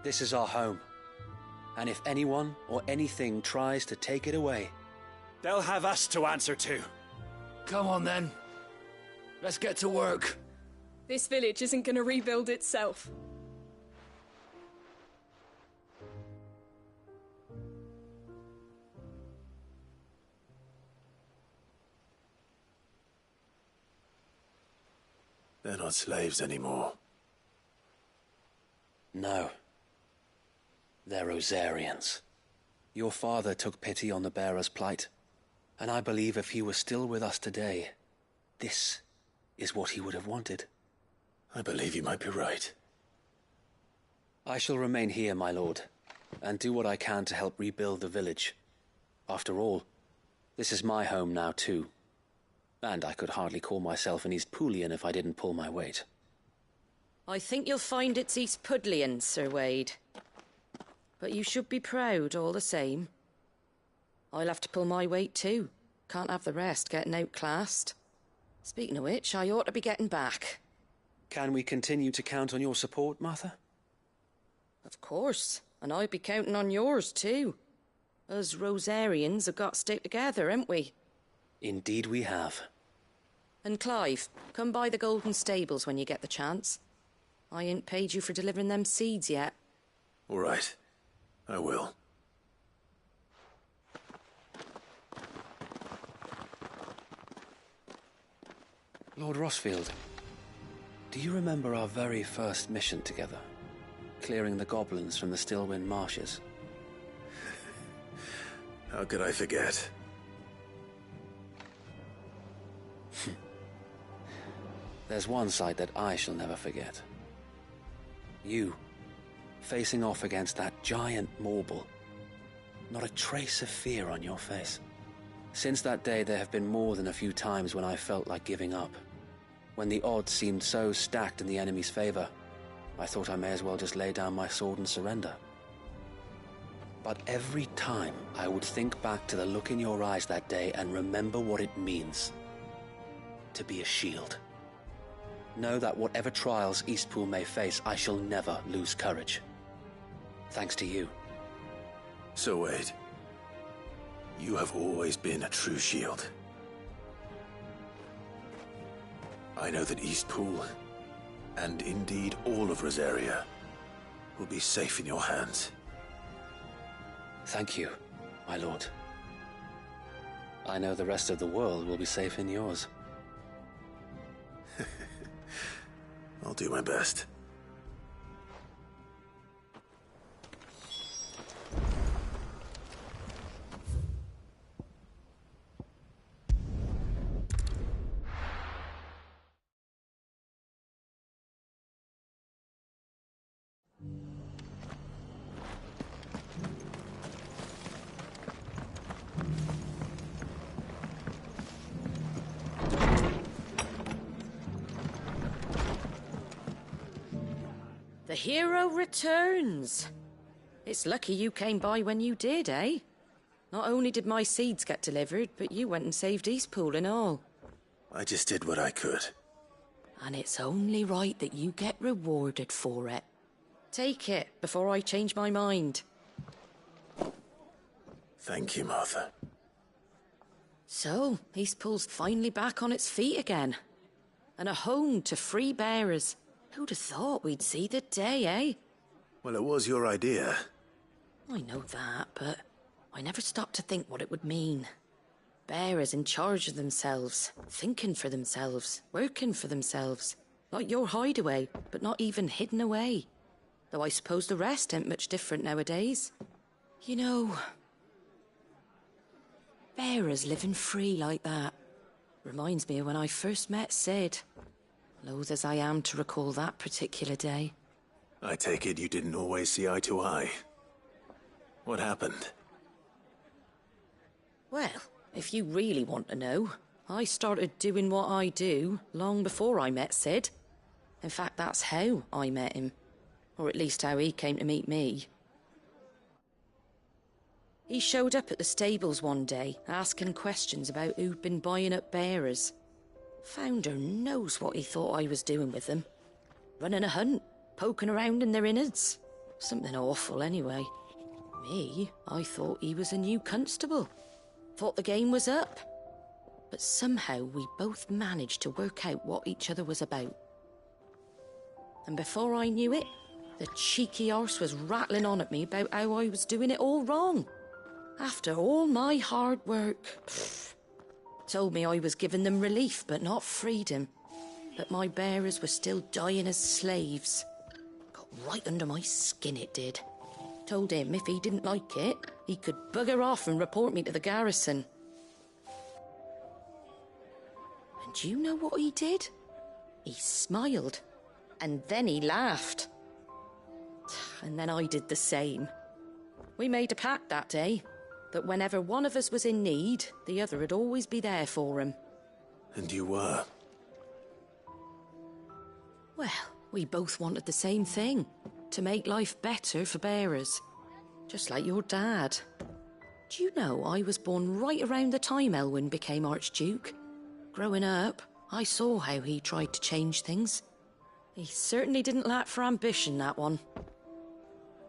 This is our home. And if anyone or anything tries to take it away, they'll have us to answer to. Come on then. Let's get to work. This village isn't gonna rebuild itself. They're not slaves anymore. No. They're Rosarians. Your father took pity on the bearer's plight, and I believe if he was still with us today, this is what he would have wanted. I believe you might be right. I shall remain here, my lord, and do what I can to help rebuild the village. After all, this is my home now too, and I could hardly call myself an Eastpoolian if I didn't pull my weight. I think you'll find it's Eastpudlian, Sir Wade. But you should be proud all the same. I'll have to pull my weight too. Can't have the rest getting outclassed. Speaking of which, I ought to be getting back. Can we continue to count on your support, Martha? Of course, and I'd be counting on yours too. Us Rosarians have got to stick together, haven't we? Indeed we have. And Clive, come by the Golden Stables when you get the chance. I ain't paid you for delivering them seeds yet. All right. I will. Lord Rossfield, do you remember our very first mission together? Clearing the goblins from the Stillwind Marshes? How could I forget? There's one sight that I shall never forget. You, facing off against that giant Morble. Not a trace of fear on your face. Since that day, there have been more than a few times when I felt like giving up. When the odds seemed so stacked in the enemy's favor, I thought I may as well just lay down my sword and surrender. But every time I would think back to the look in your eyes that day and remember what it means to be a shield. Know that whatever trials Eastpool may face, I shall never lose courage. Thanks to you. Sir Wade, you have always been a true shield. I know that Eastpool, and indeed all of Rosaria, will be safe in your hands. Thank you, my lord. I know the rest of the world will be safe in yours. I'll do my best. The hero returns. It's lucky you came by when you did, eh? Not only did my seeds get delivered, but you went and saved Eastpool and all. I just did what I could. And it's only right that you get rewarded for it. Take it before I change my mind. Thank you, Martha. So, Eastpool's finally back on its feet again. And a home to free bearers. Who'd have thought we'd see the day, eh? Well, it was your idea. I know that, but I never stopped to think what it would mean. Bearers in charge of themselves, thinking for themselves, working for themselves. Like your hideaway, but not even hidden away. Though I suppose the rest ain't much different nowadays. You know, bearers living free like that reminds me of when I first met Sid. Loath as I am to recall that particular day. I take it you didn't always see eye to eye. What happened? Well, if you really want to know, I started doing what I do long before I met Sid. In fact, that's how I met him. Or at least how he came to meet me. He showed up at the stables one day, asking questions about who'd been buying up bearers. Founder knows what he thought I was doing with them. Running a hunt, poking around in their innards. Something awful, anyway. Me, I thought he was a new constable. Thought the game was up. But somehow we both managed to work out what each other was about. And before I knew it, the cheeky arse was rattling on at me about how I was doing it all wrong. After all my hard work. Told me I was giving them relief, but not freedom. That my bearers were still dying as slaves. Got right under my skin, it did. Told him if he didn't like it, he could bugger off and report me to the garrison. And you know what he did? He smiled. And then he laughed. And then I did the same. We made a pact that day. That whenever one of us was in need, the other would always be there for him. And you were? Well, we both wanted the same thing. To make life better for bearers. Just like your dad. Do you know I was born right around the time Elwyn became Archduke? Growing up, I saw how he tried to change things. He certainly didn't lack for ambition, that one.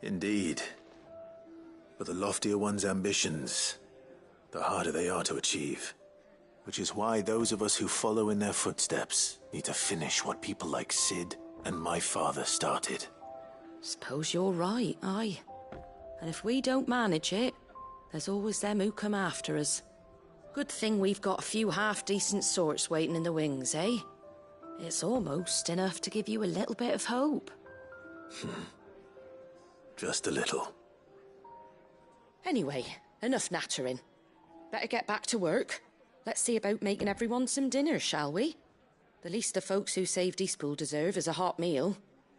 Indeed. But the loftier one's ambitions, the harder they are to achieve. Which is why those of us who follow in their footsteps need to finish what people like Sid and my father started. Suppose you're right, aye. And if we don't manage it, there's always them who come after us. Good thing we've got a few half-decent sorts waiting in the wings, eh? It's almost enough to give you a little bit of hope. Just a little. Anyway, enough nattering. Better get back to work. Let's see about making everyone some dinner, shall we? The least the folks who saved Eastpool deserve is a hot meal.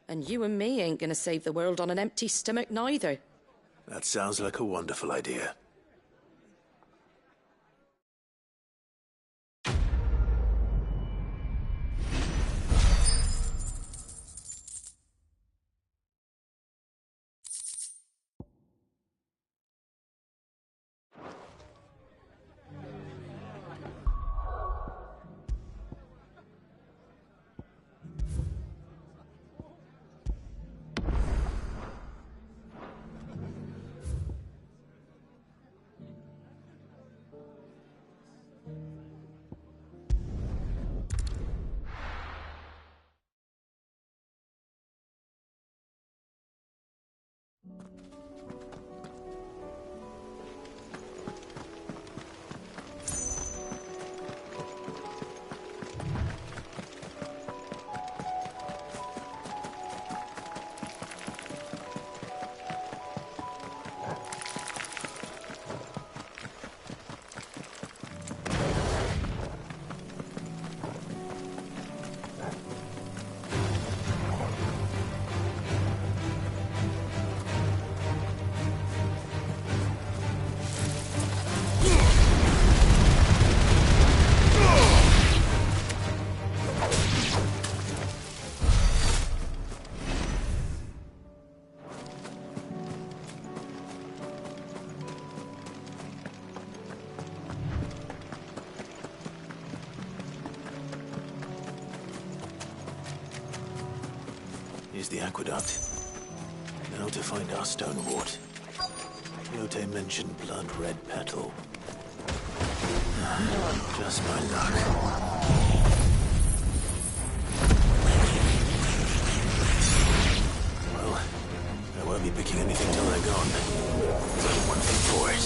And you and me ain't gonna save the world on an empty stomach neither. That sounds like a wonderful idea. Here's the aqueduct. Now to find our stone wart. Yote mentioned blood-red petal. Just my luck. Well, I won't be picking anything till they're gone. There's only one thing for it.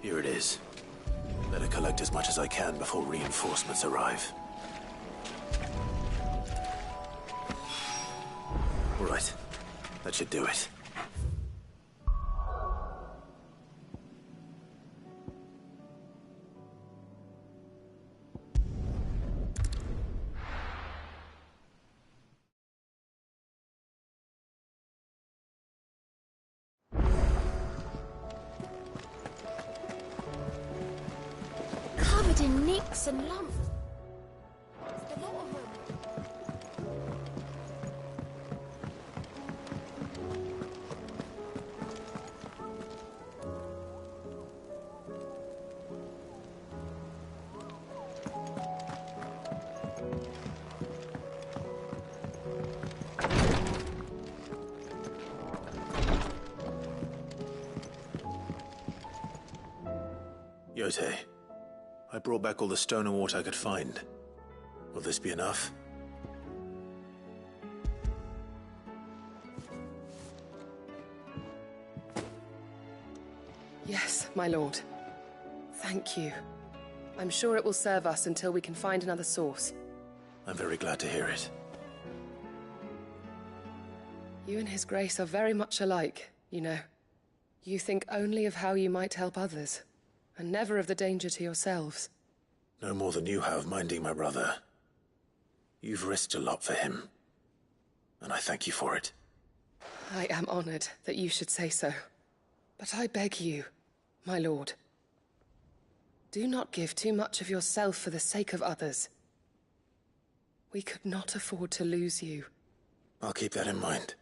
Here it is. Better collect as much as I can before reinforcements arrive. All right. That should do it. Covered in nicks and lumps. There's a lot of them. Yote, I brought back all the stone and water I could find. Will this be enough? Yes, my lord. Thank you. I'm sure it will serve us until we can find another source. I'm very glad to hear it. You and His Grace are very much alike, you know. You think only of how you might help others, and never of the danger to yourselves. No more than you have minding my brother. You've risked a lot for him, and I thank you for it. I am honored that you should say so. But I beg you, my lord, do not give too much of yourself for the sake of others. We could not afford to lose you. I'll keep that in mind.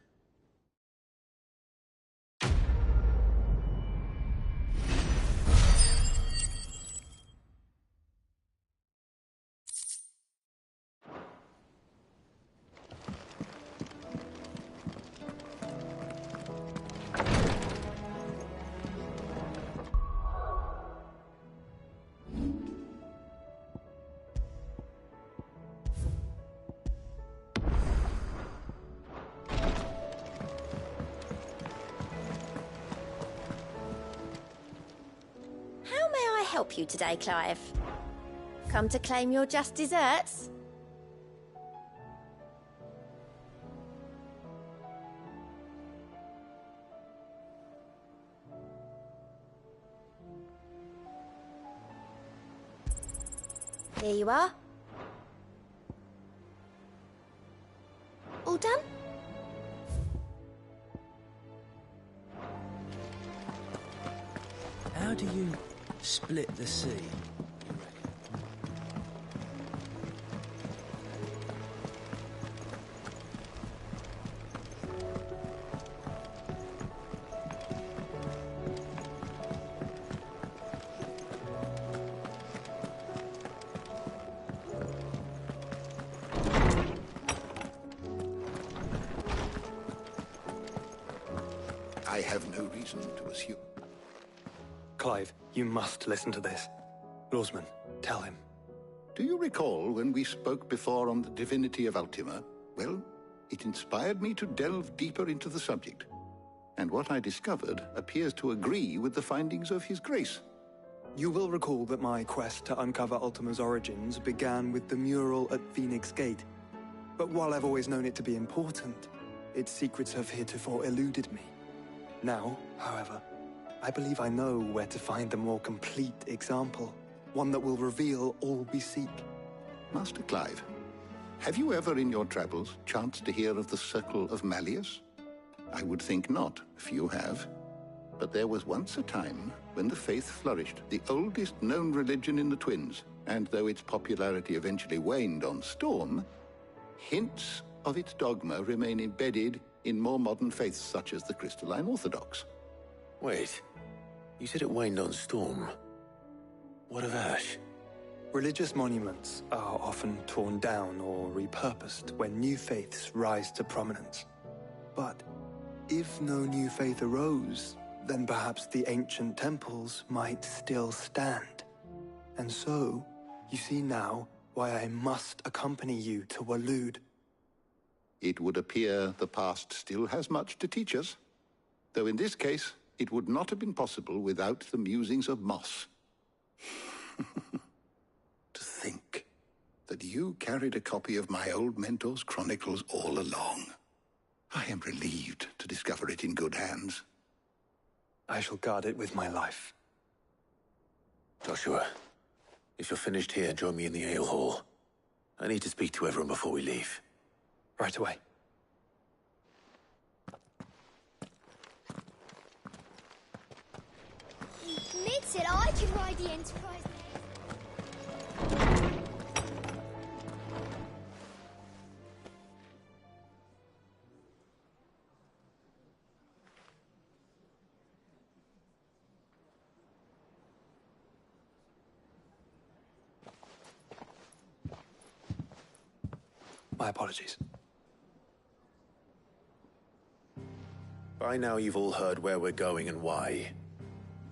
help you today, Clive? Come to claim your just desserts? Here you are. All done? How do you split the sea? I have no reason to assume. Clive, you must listen to this. Lawsman, tell him. Do you recall when we spoke before on the divinity of Ultima? Well, it inspired me to delve deeper into the subject. And what I discovered appears to agree with the findings of His Grace. You will recall that my quest to uncover Ultima's origins began with the mural at Phoenix Gate. But while I've always known it to be important, its secrets have heretofore eluded me. Now, however, I believe I know where to find the more complete example, one that will reveal all we seek. Master Clive, have you ever in your travels chanced to hear of the Circle of Malleus? I would think not, if you have. But there was once a time when the faith flourished, the oldest known religion in the Twins, and though its popularity eventually waned on Storm, hints of its dogma remain embedded in more modern faiths such as the Crystalline Orthodox. Wait, you said it waned on Storm. What of Ash? Religious monuments are often torn down or repurposed when new faiths rise to prominence. But if no new faith arose, then perhaps the ancient temples might still stand. And so, you see now why I must accompany you to Waloed. It would appear the past still has much to teach us, though in this case, it would not have been possible without the musings of Moss. To think that you carried a copy of my old mentor's chronicles all along. I am relieved to discover it in good hands. I shall guard it with my life. Joshua, if you're finished here, join me in the ale hall. I need to speak to everyone before we leave. Right away. Mid said I could ride the Enterprise. My apologies. By now you've all heard where we're going and why.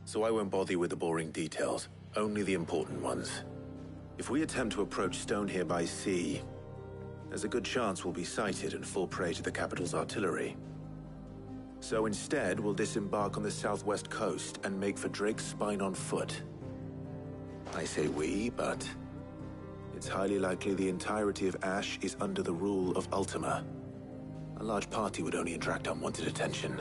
So I won't bother you with the boring details, only the important ones. If we attempt to approach Stone here by sea, there's a good chance we'll be sighted and fall prey to the capital's artillery. So instead, we'll disembark on the southwest coast and make for Drake's Spine on foot. I say we, but it's highly likely the entirety of Ash is under the rule of Ultima. A large party would only attract unwanted attention,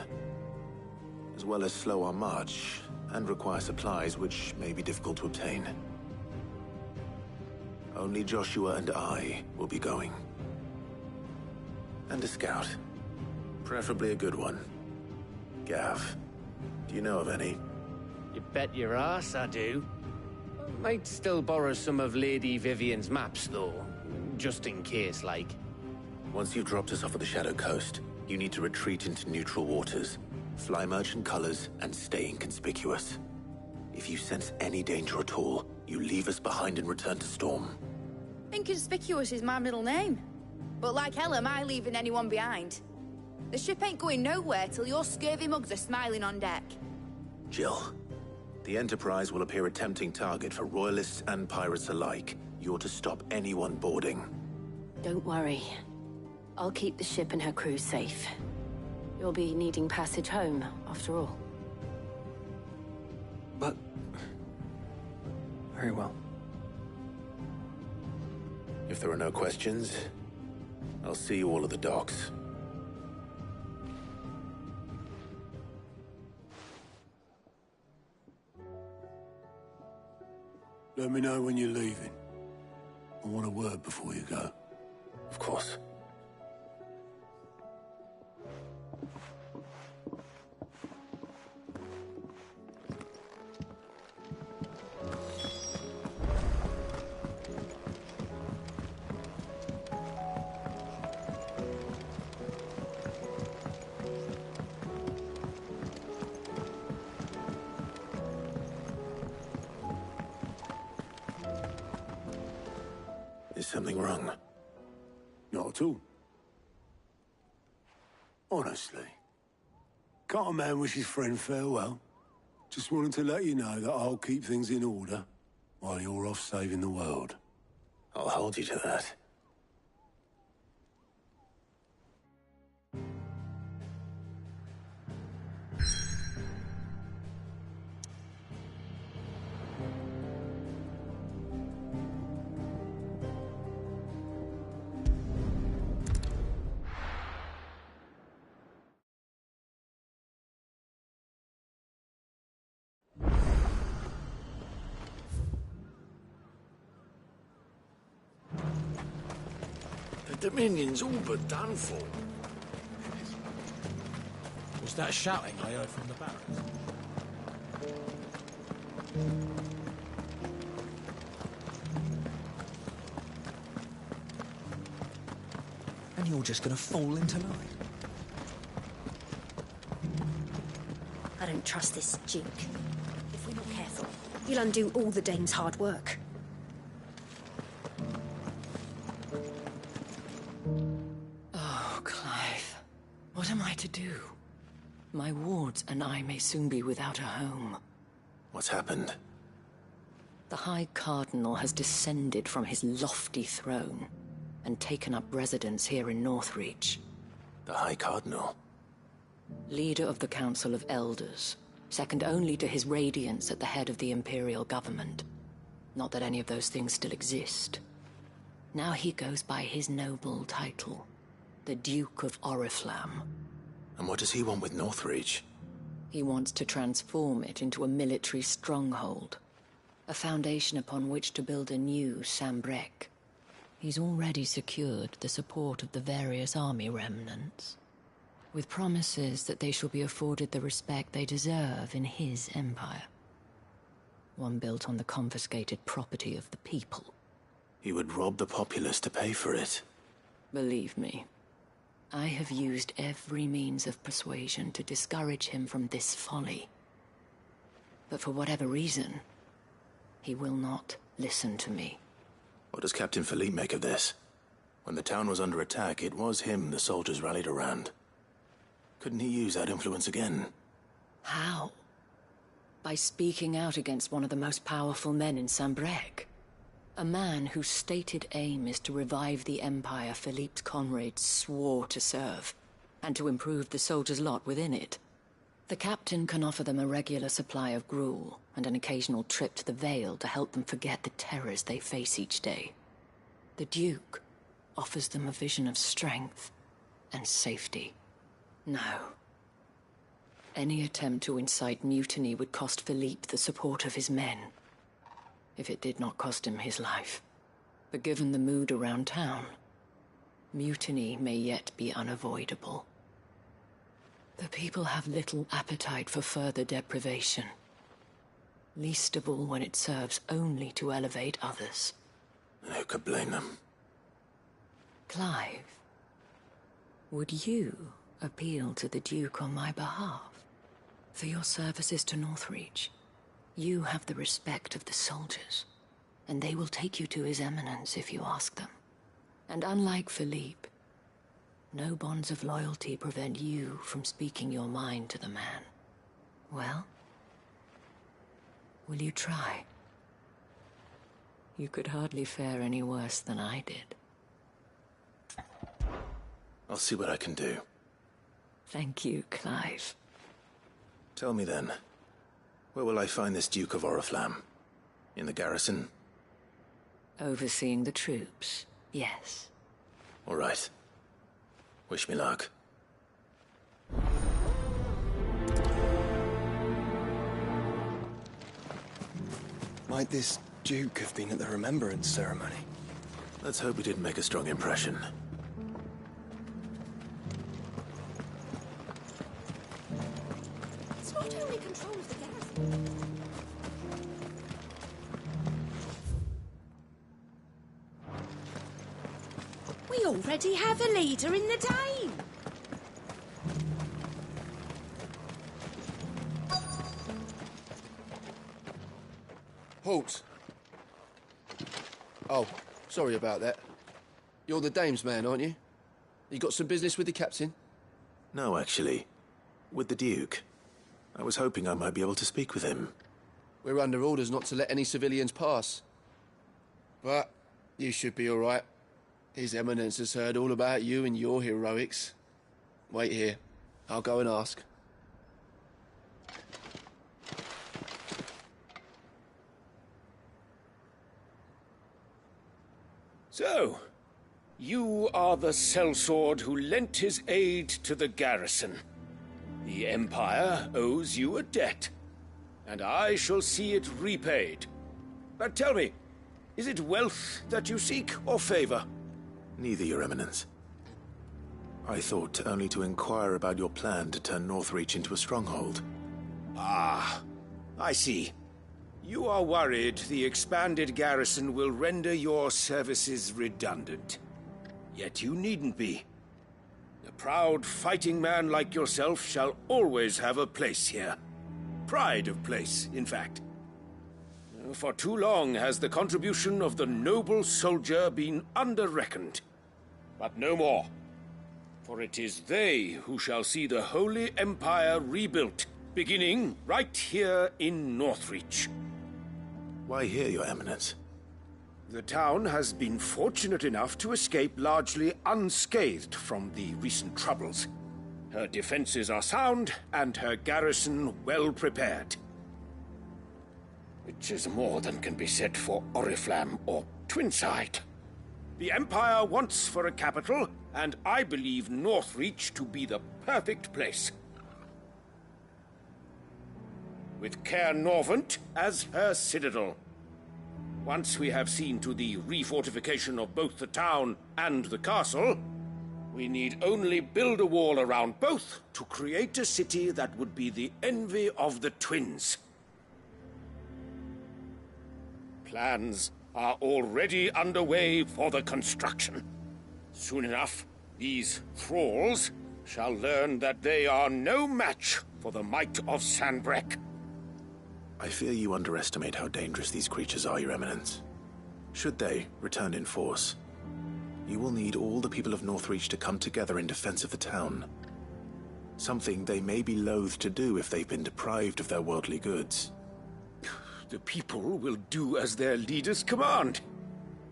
as well as slow our march and require supplies which may be difficult to obtain. Only Joshua and I will be going. And a scout. Preferably a good one. Gav, do you know of any? You bet your ass I do. Might still borrow some of Lady Vivian's maps, though. Just in case, like. Once you've dropped us off at the Shadow Coast, you need to retreat into neutral waters, fly merchant colors, and stay inconspicuous. If you sense any danger at all, you leave us behind and return to Storm. Inconspicuous is my middle name. But like hell am I leaving anyone behind. The ship ain't going nowhere till your scurvy mugs are smiling on deck. Jill, the Enterprise will appear a tempting target for royalists and pirates alike. You're to stop anyone boarding. Don't worry. I'll keep the ship and her crew safe. You'll be needing passage home, after all. But Very well. If there are no questions, I'll see you all at the docks. Let me know when you're leaving. I want a word before you go. Of course. Is something wrong? Not at all. Honestly. Can't a man wish his friend farewell? Just wanted to let you know that I'll keep things in order while you're off saving the world. I'll hold you to that. The Dominion's all but done for. Was that shouting I heard from the barracks? And you're just gonna fall into line. I don't trust this Duke. If we're not careful, he'll undo all the Dane's hard work. Oh, Clive. What am I to do? My wards and I may soon be without a home. What's happened? The High Cardinal has descended from his lofty throne and taken up residence here in Northreach. The High Cardinal? Leader of the Council of Elders, second only to his Radiance at the head of the Imperial government. Not that any of those things still exist. Now he goes by his noble title, the Duke of Oriflamme. And what does he want with Northreach? He wants to transform it into a military stronghold, a foundation upon which to build a new Sambrec. He's already secured the support of the various army remnants, with promises that they shall be afforded the respect they deserve in his empire. One built on the confiscated property of the people. He would rob the populace to pay for it. Believe me, I have used every means of persuasion to discourage him from this folly. But for whatever reason, he will not listen to me. What does Captain Philippe make of this? When the town was under attack, it was him the soldiers rallied around. Couldn't he use that influence again? How? By speaking out against one of the most powerful men in Sambrec. A man whose stated aim is to revive the empire Philippe's comrades swore to serve, and to improve the soldiers' lot within it. The captain can offer them a regular supply of gruel, and an occasional trip to the Vale to help them forget the terrors they face each day. The Duke offers them a vision of strength and safety. No. Any attempt to incite mutiny would cost Philippe the support of his men, if it did not cost him his life. But given the mood around town, mutiny may yet be unavoidable. The people have little appetite for further deprivation, least of all when it serves only to elevate others. Who could blame them? Clive, would you appeal to the Duke on my behalf? For your services to Northreach, you have the respect of the soldiers, and they will take you to His Eminence if you ask them. And unlike Philippe, no bonds of loyalty prevent you from speaking your mind to the man. Well, will you try? You could hardly fare any worse than I did. I'll see what I can do. Thank you, Clive. Tell me then, where will I find this Duke of Oriflamme? In the garrison? Overseeing the troops, yes. All right. Wish me luck. Might this Duke have been at the remembrance ceremony? Let's hope he didn't make a strong impression. It's not only control of the garrison. We already have a leader in the Dane. Halt! Oh, sorry about that. You're the dame's man, aren't you? You got some business with the captain? No, actually. With the Duke. I was hoping I might be able to speak with him. We're under orders not to let any civilians pass. But you should be all right. His Eminence has heard all about you and your heroics. Wait here. I'll go and ask. So, you are the sellsword who lent his aid to the garrison. The Empire owes you a debt, and I shall see it repaid. But tell me, is it wealth that you seek, or favor? Neither, Your Eminence. I thought only to inquire about your plan to turn Northreach into a stronghold. Ah, I see. You are worried the expanded garrison will render your services redundant. Yet you needn't be. A proud fighting man like yourself shall always have a place here. Pride of place, in fact. For too long has the contribution of the noble soldier been under-reckoned. But no more. For it is they who shall see the Holy Empire rebuilt, beginning right here in Northreach. Why here, Your Eminence? The town has been fortunate enough to escape largely unscathed from the recent troubles. Her defenses are sound, and her garrison well prepared. Which is more than can be said for Oriflamme or Twinside. The Empire wants for a capital, and I believe Northreach to be the perfect place. With Caer Norvent as her citadel. Once we have seen to the refortification of both the town and the castle, we need only build a wall around both to create a city that would be the envy of the twins. Plans are already underway for the construction. Soon enough, these thralls shall learn that they are no match for the might of Sanbreque. I fear you underestimate how dangerous these creatures are, Your Eminence. Should they return in force, you will need all the people of Northreach to come together in defense of the town. Something they may be loath to do if they've been deprived of their worldly goods. The people will do as their leaders command.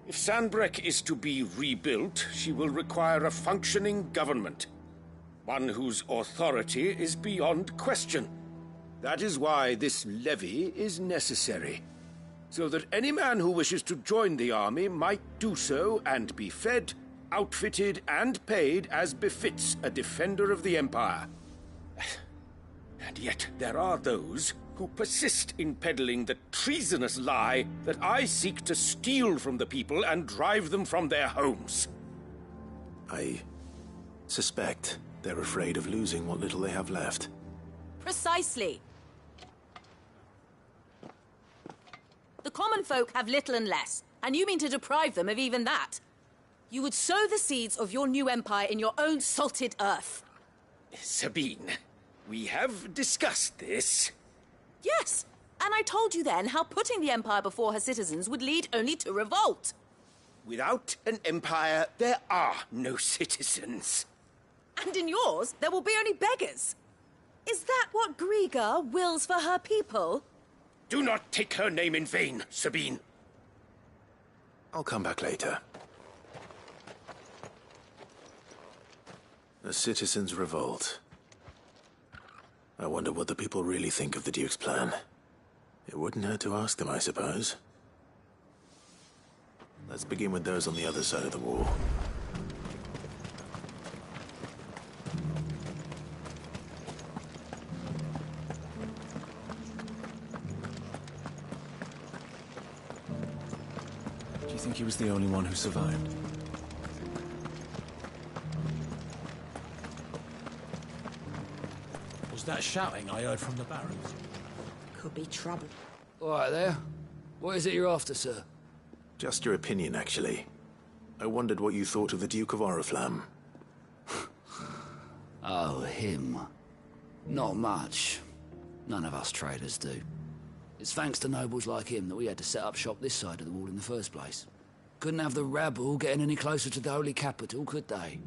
If Sanbreque is to be rebuilt, she will require a functioning government. One whose authority is beyond question. That is why this levy is necessary. So that any man who wishes to join the army might do so and be fed, outfitted, and paid as befits a defender of the Empire. And yet there are those who persist in peddling the treasonous lie that I seek to steal from the people and drive them from their homes. I suspect they're afraid of losing what little they have left. Precisely. The common folk have little and less, and you mean to deprive them of even that. You would sow the seeds of your new empire in your own salted earth. Sabine, we have discussed this. Yes, and I told you then how putting the empire before her citizens would lead only to revolt. Without an empire, there are no citizens. And in yours, there will be only beggars. Is that what Griga wills for her people? Do not take her name in vain, Sabine. I'll come back later. The citizens revolt. I wonder what the people really think of the Duke's plan. It wouldn't hurt to ask them, I suppose. Let's begin with those on the other side of the wall. Do you think he was the only one who survived? Was that shouting I heard from the barracks? Could be trouble. All right there. What is it you're after, sir? Just your opinion, actually. I wondered what you thought of the Duke of Oriflamme. Oh, him. Not much. None of us traders do. It's thanks to nobles like him that we had to set up shop this side of the wall in the first place. Couldn't have the rabble getting any closer to the holy capital, could they?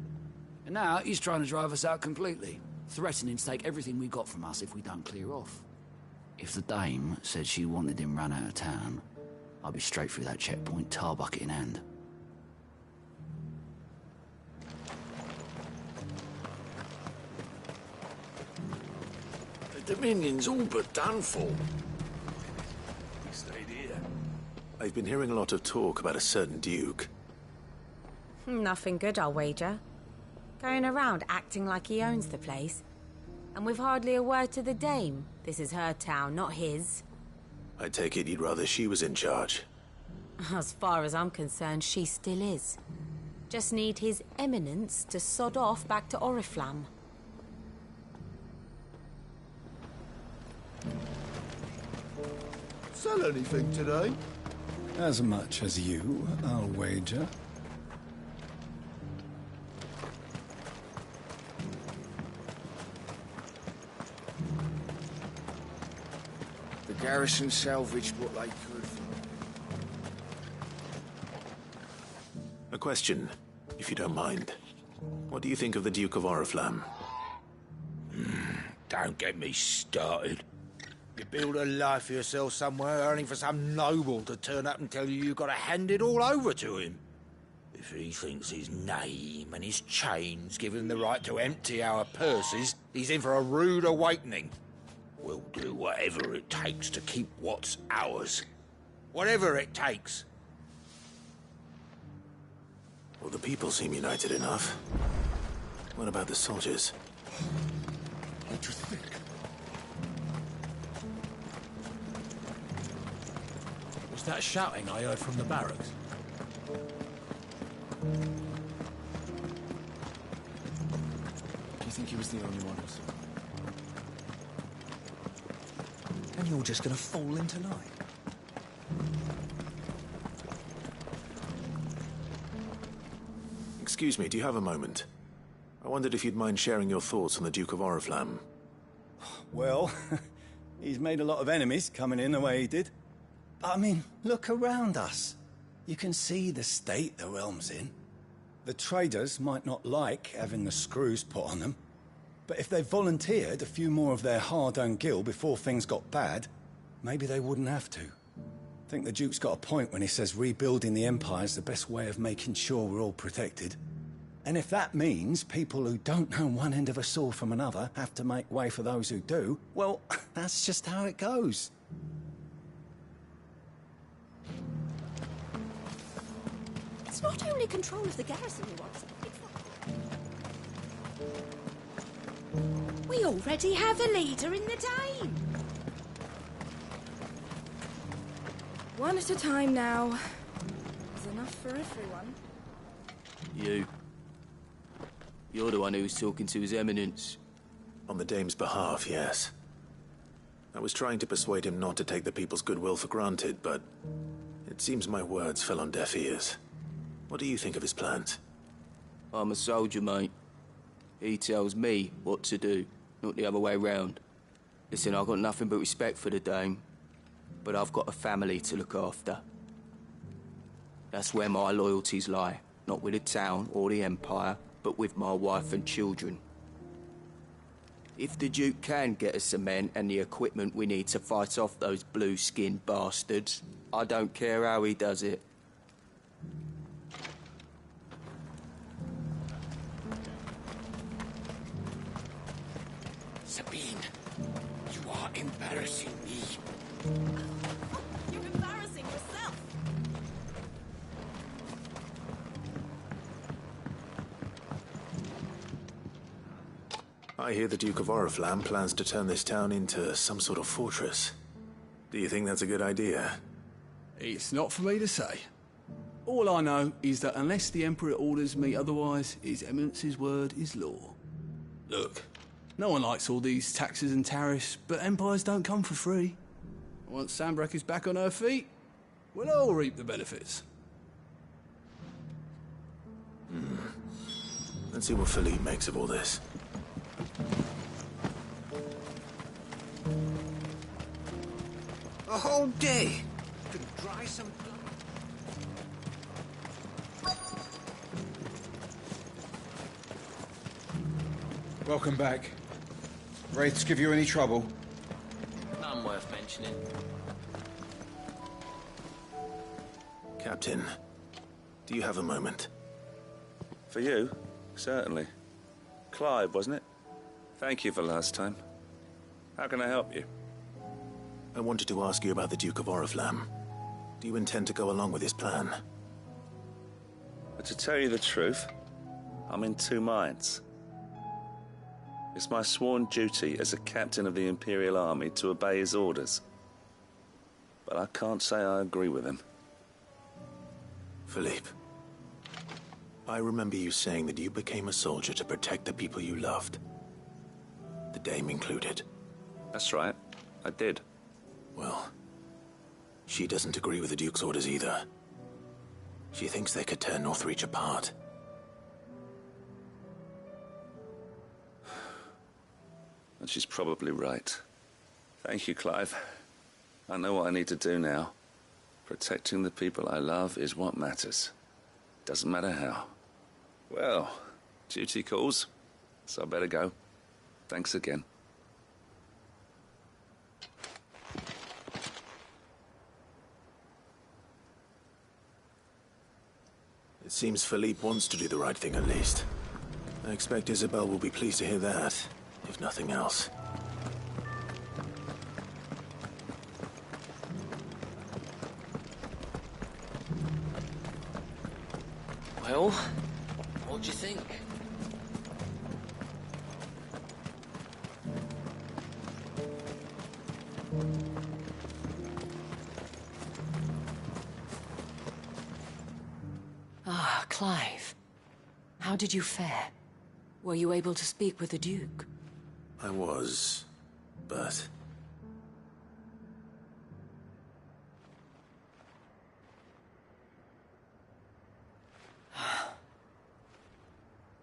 And now he's trying to drive us out completely, threatening to take everything we got from us if we don't clear off. If the dame said she wanted him run out of town, I'd be straight through that checkpoint, tar bucket in hand. The Dominion's all but done for. We stayed here. I've been hearing a lot of talk about a certain duke. Nothing good, I'll wager. Going around acting like he owns the place. And with hardly a word to the dame. This is her town, not his. I take it you'd rather she was in charge. As far as I'm concerned, she still is. Just need his eminence to sod off back to Oriflamme. Sell anything today? As much as you, I'll wager. The garrison salvaged what they could. A question, if you don't mind. What do you think of the Duke of Oriflamme? Don't get me started. You build a life for yourself somewhere, earning for some noble to turn up and tell you you've got to hand it all over to him. If he thinks his name and his chains give him the right to empty our purses, he's in for a rude awakening. We'll do whatever it takes to keep what's ours. Whatever it takes. Well, the people seem united enough. What about the soldiers? What do you think? Was that shouting I heard from the barracks? Do you think he was the only one who survived? And you're just gonna fall into line? Excuse me, do you have a moment? I wondered if you'd mind sharing your thoughts on the Duke of Oriflamme. Well, he's made a lot of enemies coming in the way he did. But I mean, look around us. You can see the state the realm's in. The traders might not like having the screws put on them, but if they volunteered a few more of their hard-earned gil before things got bad, maybe they wouldn't have to. I think the Duke's got a point when he says rebuilding the Empire's the best way of making sure we're all protected. And if that means people who don't know one end of a sword from another have to make way for those who do, well, that's just how it goes. It's not only control of the garrison he wants, We already have a leader in the Dame. One at a time now. There's enough for everyone. You're the one who was talking to His Eminence. On the Dame's behalf, yes. I was trying to persuade him not to take the people's goodwill for granted, but it seems my words fell on deaf ears. What do you think of his plans? I'm a soldier, mate. He tells me what to do, not the other way round. Listen, I've got nothing but respect for the Dame, but I've got a family to look after. That's where my loyalties lie, not with the town or the Empire, but with my wife and children. If the Duke can get us the men and the equipment we need to fight off those blue-skinned bastards, I don't care how he does it. Sabine, you are embarrassing me. You're embarrassing yourself. I hear the Duke of Oriflamme plans to turn this town into some sort of fortress. Do you think that's a good idea? It's not for me to say. All I know is that unless the Emperor orders me otherwise, His Eminence's word is law. Look, no one likes all these taxes and tariffs, but empires don't come for free. Once Sanbreque is back on her feet, we'll all reap the benefits. Let's see what Philippe makes of all this. A whole day to dry some... Welcome back. Wraiths give you any trouble? None worth mentioning. Captain, do you have a moment? For you? Certainly. Clive, wasn't it? Thank you for last time. How can I help you? I wanted to ask you about the Duke of Oriflamme. Do you intend to go along with his plan? But to tell you the truth, I'm in two minds. It's my sworn duty as a captain of the Imperial Army to obey his orders. But I can't say I agree with him. Philippe, I remember you saying that you became a soldier to protect the people you loved. The Dame included. That's right, I did. Well, she doesn't agree with the Duke's orders either. She thinks they could tear Northreach apart. And she's probably right. Thank you, Clive. I know what I need to do now. Protecting the people I love is what matters. Doesn't matter how. Well, duty calls, so I better go. Thanks again. It seems Philippe wants to do the right thing at least. I expect Isabel will be pleased to hear that, if nothing else. Well, what do you think? Ah, Clive. How did you fare? Were you able to speak with the Duke? I was, but...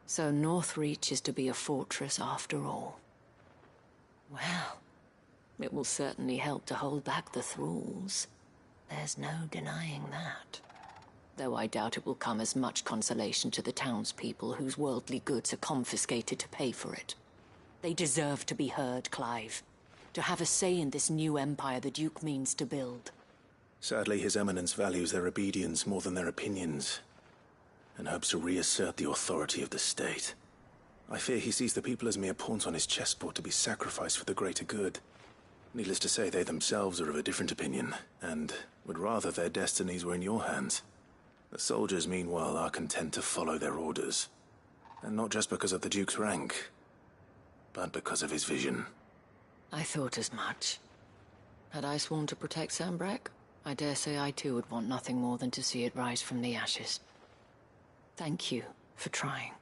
So Northreach is to be a fortress after all. Well, it will certainly help to hold back the thralls. There's no denying that. Though I doubt it will come as much consolation to the townspeople whose worldly goods are confiscated to pay for it. They deserve to be heard, Clive. To have a say in this new empire the Duke means to build. Sadly, His Eminence values their obedience more than their opinions, and hopes to reassert the authority of the state. I fear he sees the people as mere pawns on his chessboard to be sacrificed for the greater good. Needless to say, they themselves are of a different opinion, and would rather their destinies were in your hands. The soldiers, meanwhile, are content to follow their orders. And not just because of the Duke's rank, but because of his vision. I thought as much. Had I sworn to protect Sanbreque, I dare say I too would want nothing more than to see it rise from the ashes. Thank you for trying.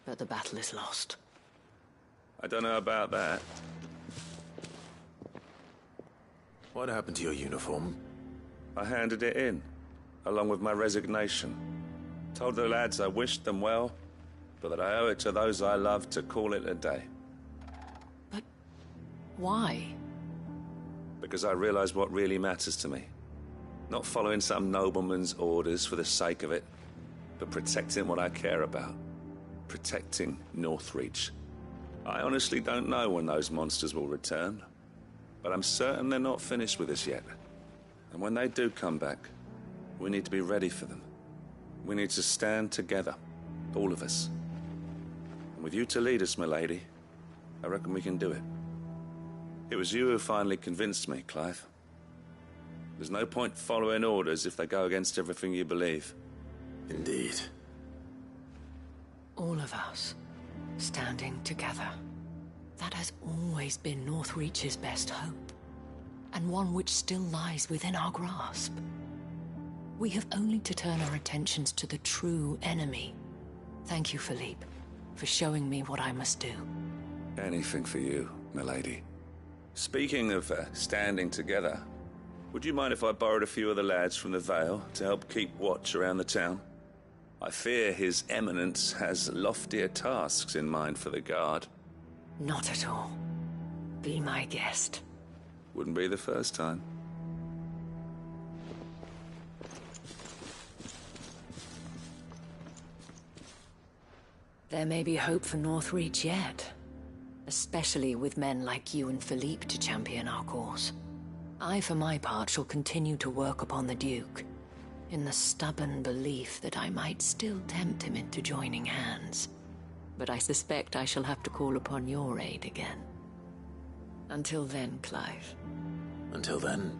But the battle is lost. I don't know about that. What happened to your uniform? I handed it in, along with my resignation. Told the lads I wished them well, but that I owe it to those I love to call it a day. But why? Because I realize what really matters to me. Not following some nobleman's orders for the sake of it, but protecting what I care about. Protecting Northreach. I honestly don't know when those monsters will return, but I'm certain they're not finished with us yet. And when they do come back, we need to be ready for them. We need to stand together, all of us. And with you to lead us, milady, I reckon we can do it. It was you who finally convinced me, Clive. There's no point following orders if they go against everything you believe. Indeed. All of us. Standing together. That has always been Northreach's best hope, and one which still lies within our grasp. We have only to turn our attentions to the true enemy. Thank you, Philippe, for showing me what I must do. Anything for you, milady. Speaking of standing together, would you mind if I borrowed a few of the lads from the Vale to help keep watch around the town? I fear His Eminence has loftier tasks in mind for the guard. Not at all. Be my guest. Wouldn't be the first time. There may be hope for Northreach yet. Especially with men like you and Philippe to champion our cause. I, for my part, shall continue to work upon the Duke, in the stubborn belief that I might still tempt him into joining hands. But I suspect I shall have to call upon your aid again. Until then, Clive. Until then...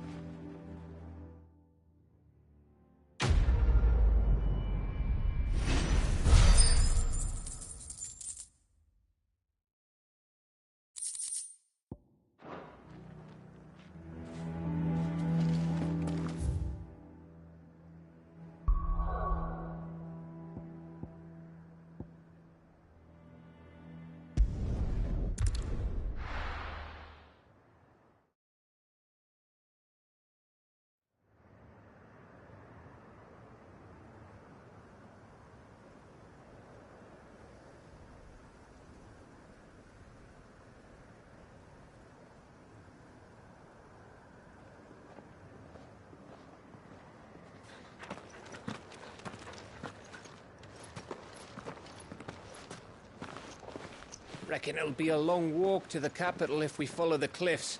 Reckon it'll be a long walk to the capital if we follow the cliffs.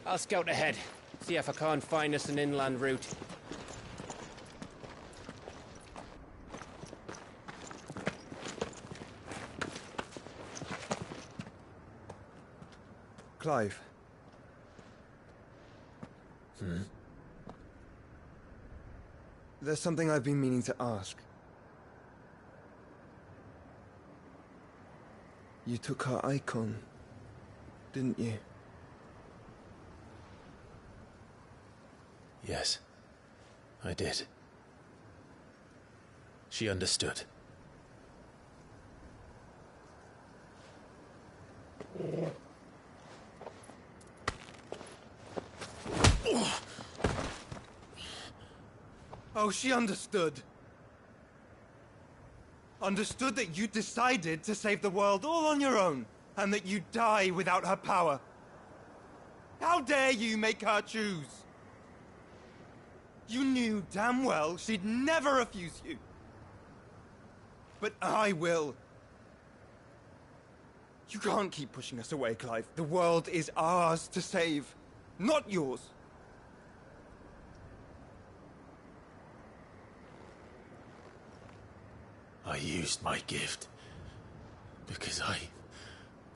I'll scout ahead, see if I can't find us an inland route. Clive. There's something I've been meaning to ask. You took her icon, didn't you? Yes, I did. She understood. Oh, she understood. Understood that you decided to save the world all on your own, and that you'd die without her power. How dare you make her choose? You knew damn well she'd never refuse you. But I will. You can't keep pushing us away, Clive. The world is ours to save, not yours. I used my gift because I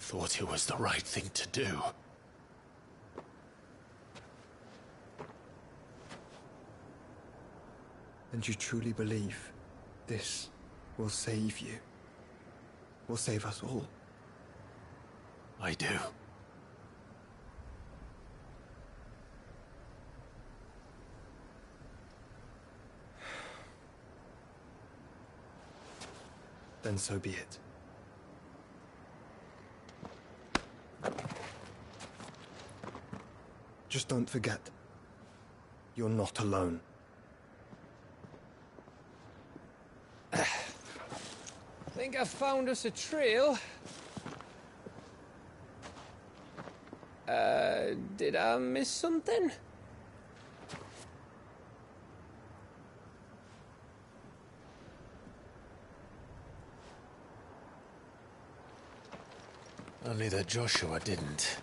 thought it was the right thing to do. And you truly believe this will save you? Will save us all? I do. Then so be it. Just don't forget, you're not alone. Think I've found us a trail. Did I miss something? Only that Joshua didn't.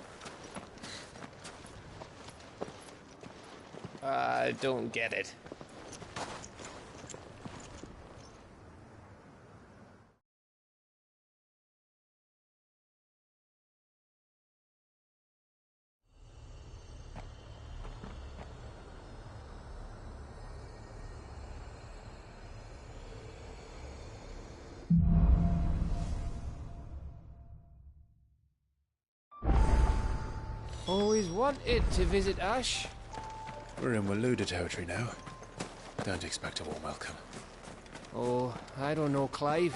I don't get it. Always wanted to visit Ash. We're in Waluda territory now. Don't expect a warm welcome. Oh, I don't know, Clive.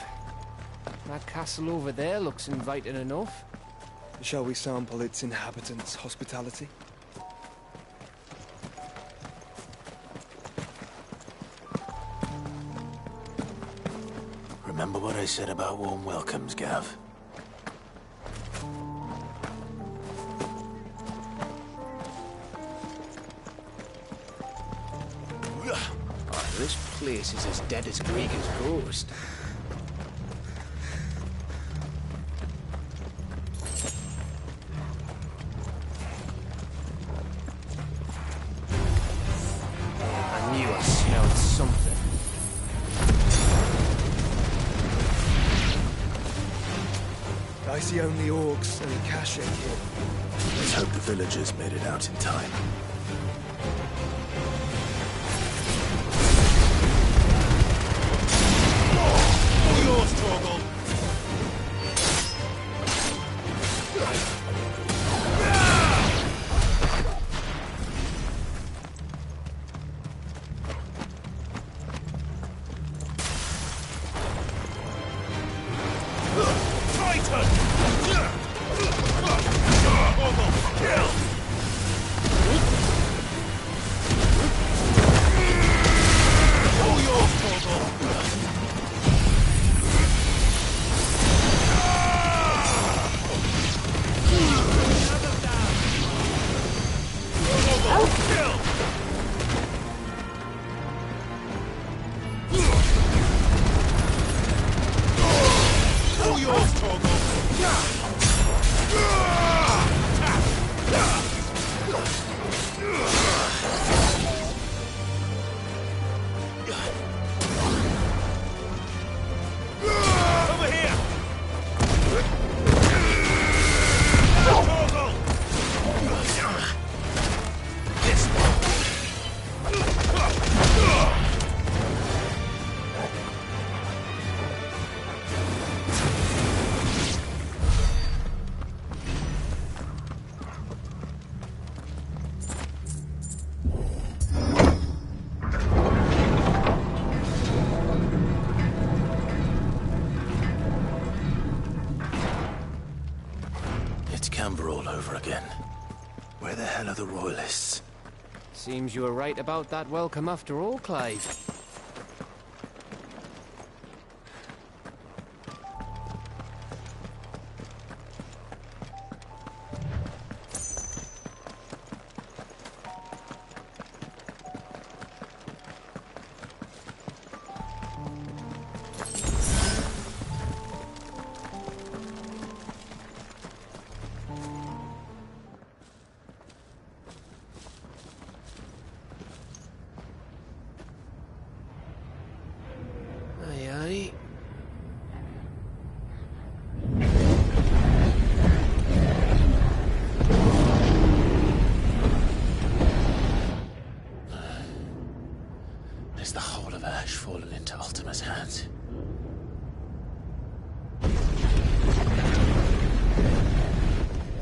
That castle over there looks inviting enough. Shall we sample its inhabitants' hospitality? Remember what I said about warm welcomes, Gav? Oh, this place is as dead as Greek as ghost. I knew I smelled something. I see only orcs and cache here. Let's hope the villagers made it out in time. All yours, Torgal. All over again. Where the hell are the royalists? Seems you were right about that welcome after all, Clive. Is the whole of Ash fallen into Ultima's hands?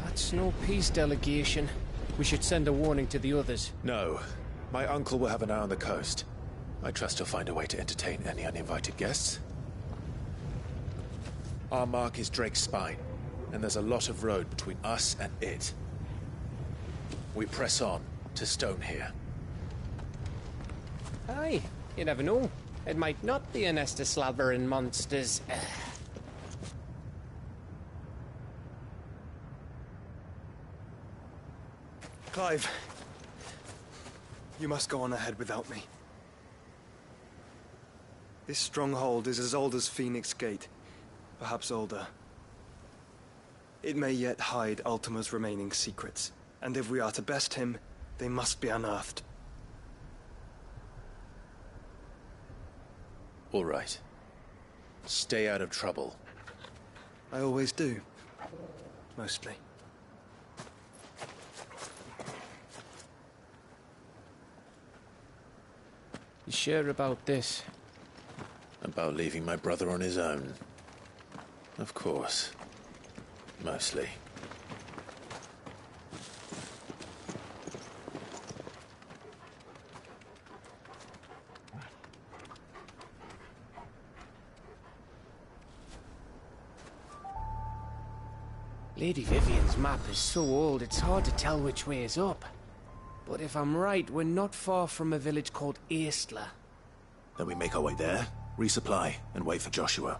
That's no peace delegation. We should send a warning to the others. No. My uncle will have an eye on the coast. I trust he'll find a way to entertain any uninvited guests. Our mark is Drake's Spine, and there's a lot of road between us and it. We press on to Stone here. Aye, you never know. It might not be a nest of slabbering monsters. Clive, you must go on ahead without me. This stronghold is as old as Phoenix Gate, perhaps older. It may yet hide Ultima's remaining secrets, and if we are to best him, they must be unearthed. All right. Stay out of trouble. I always do. Mostly. You sure about this? About leaving my brother on his own? Of course. Mostly. Lady Vivian's map is so old it's hard to tell which way is up. But if I'm right, we're not far from a village called Eastla. Then we make our way there, resupply, and wait for Joshua.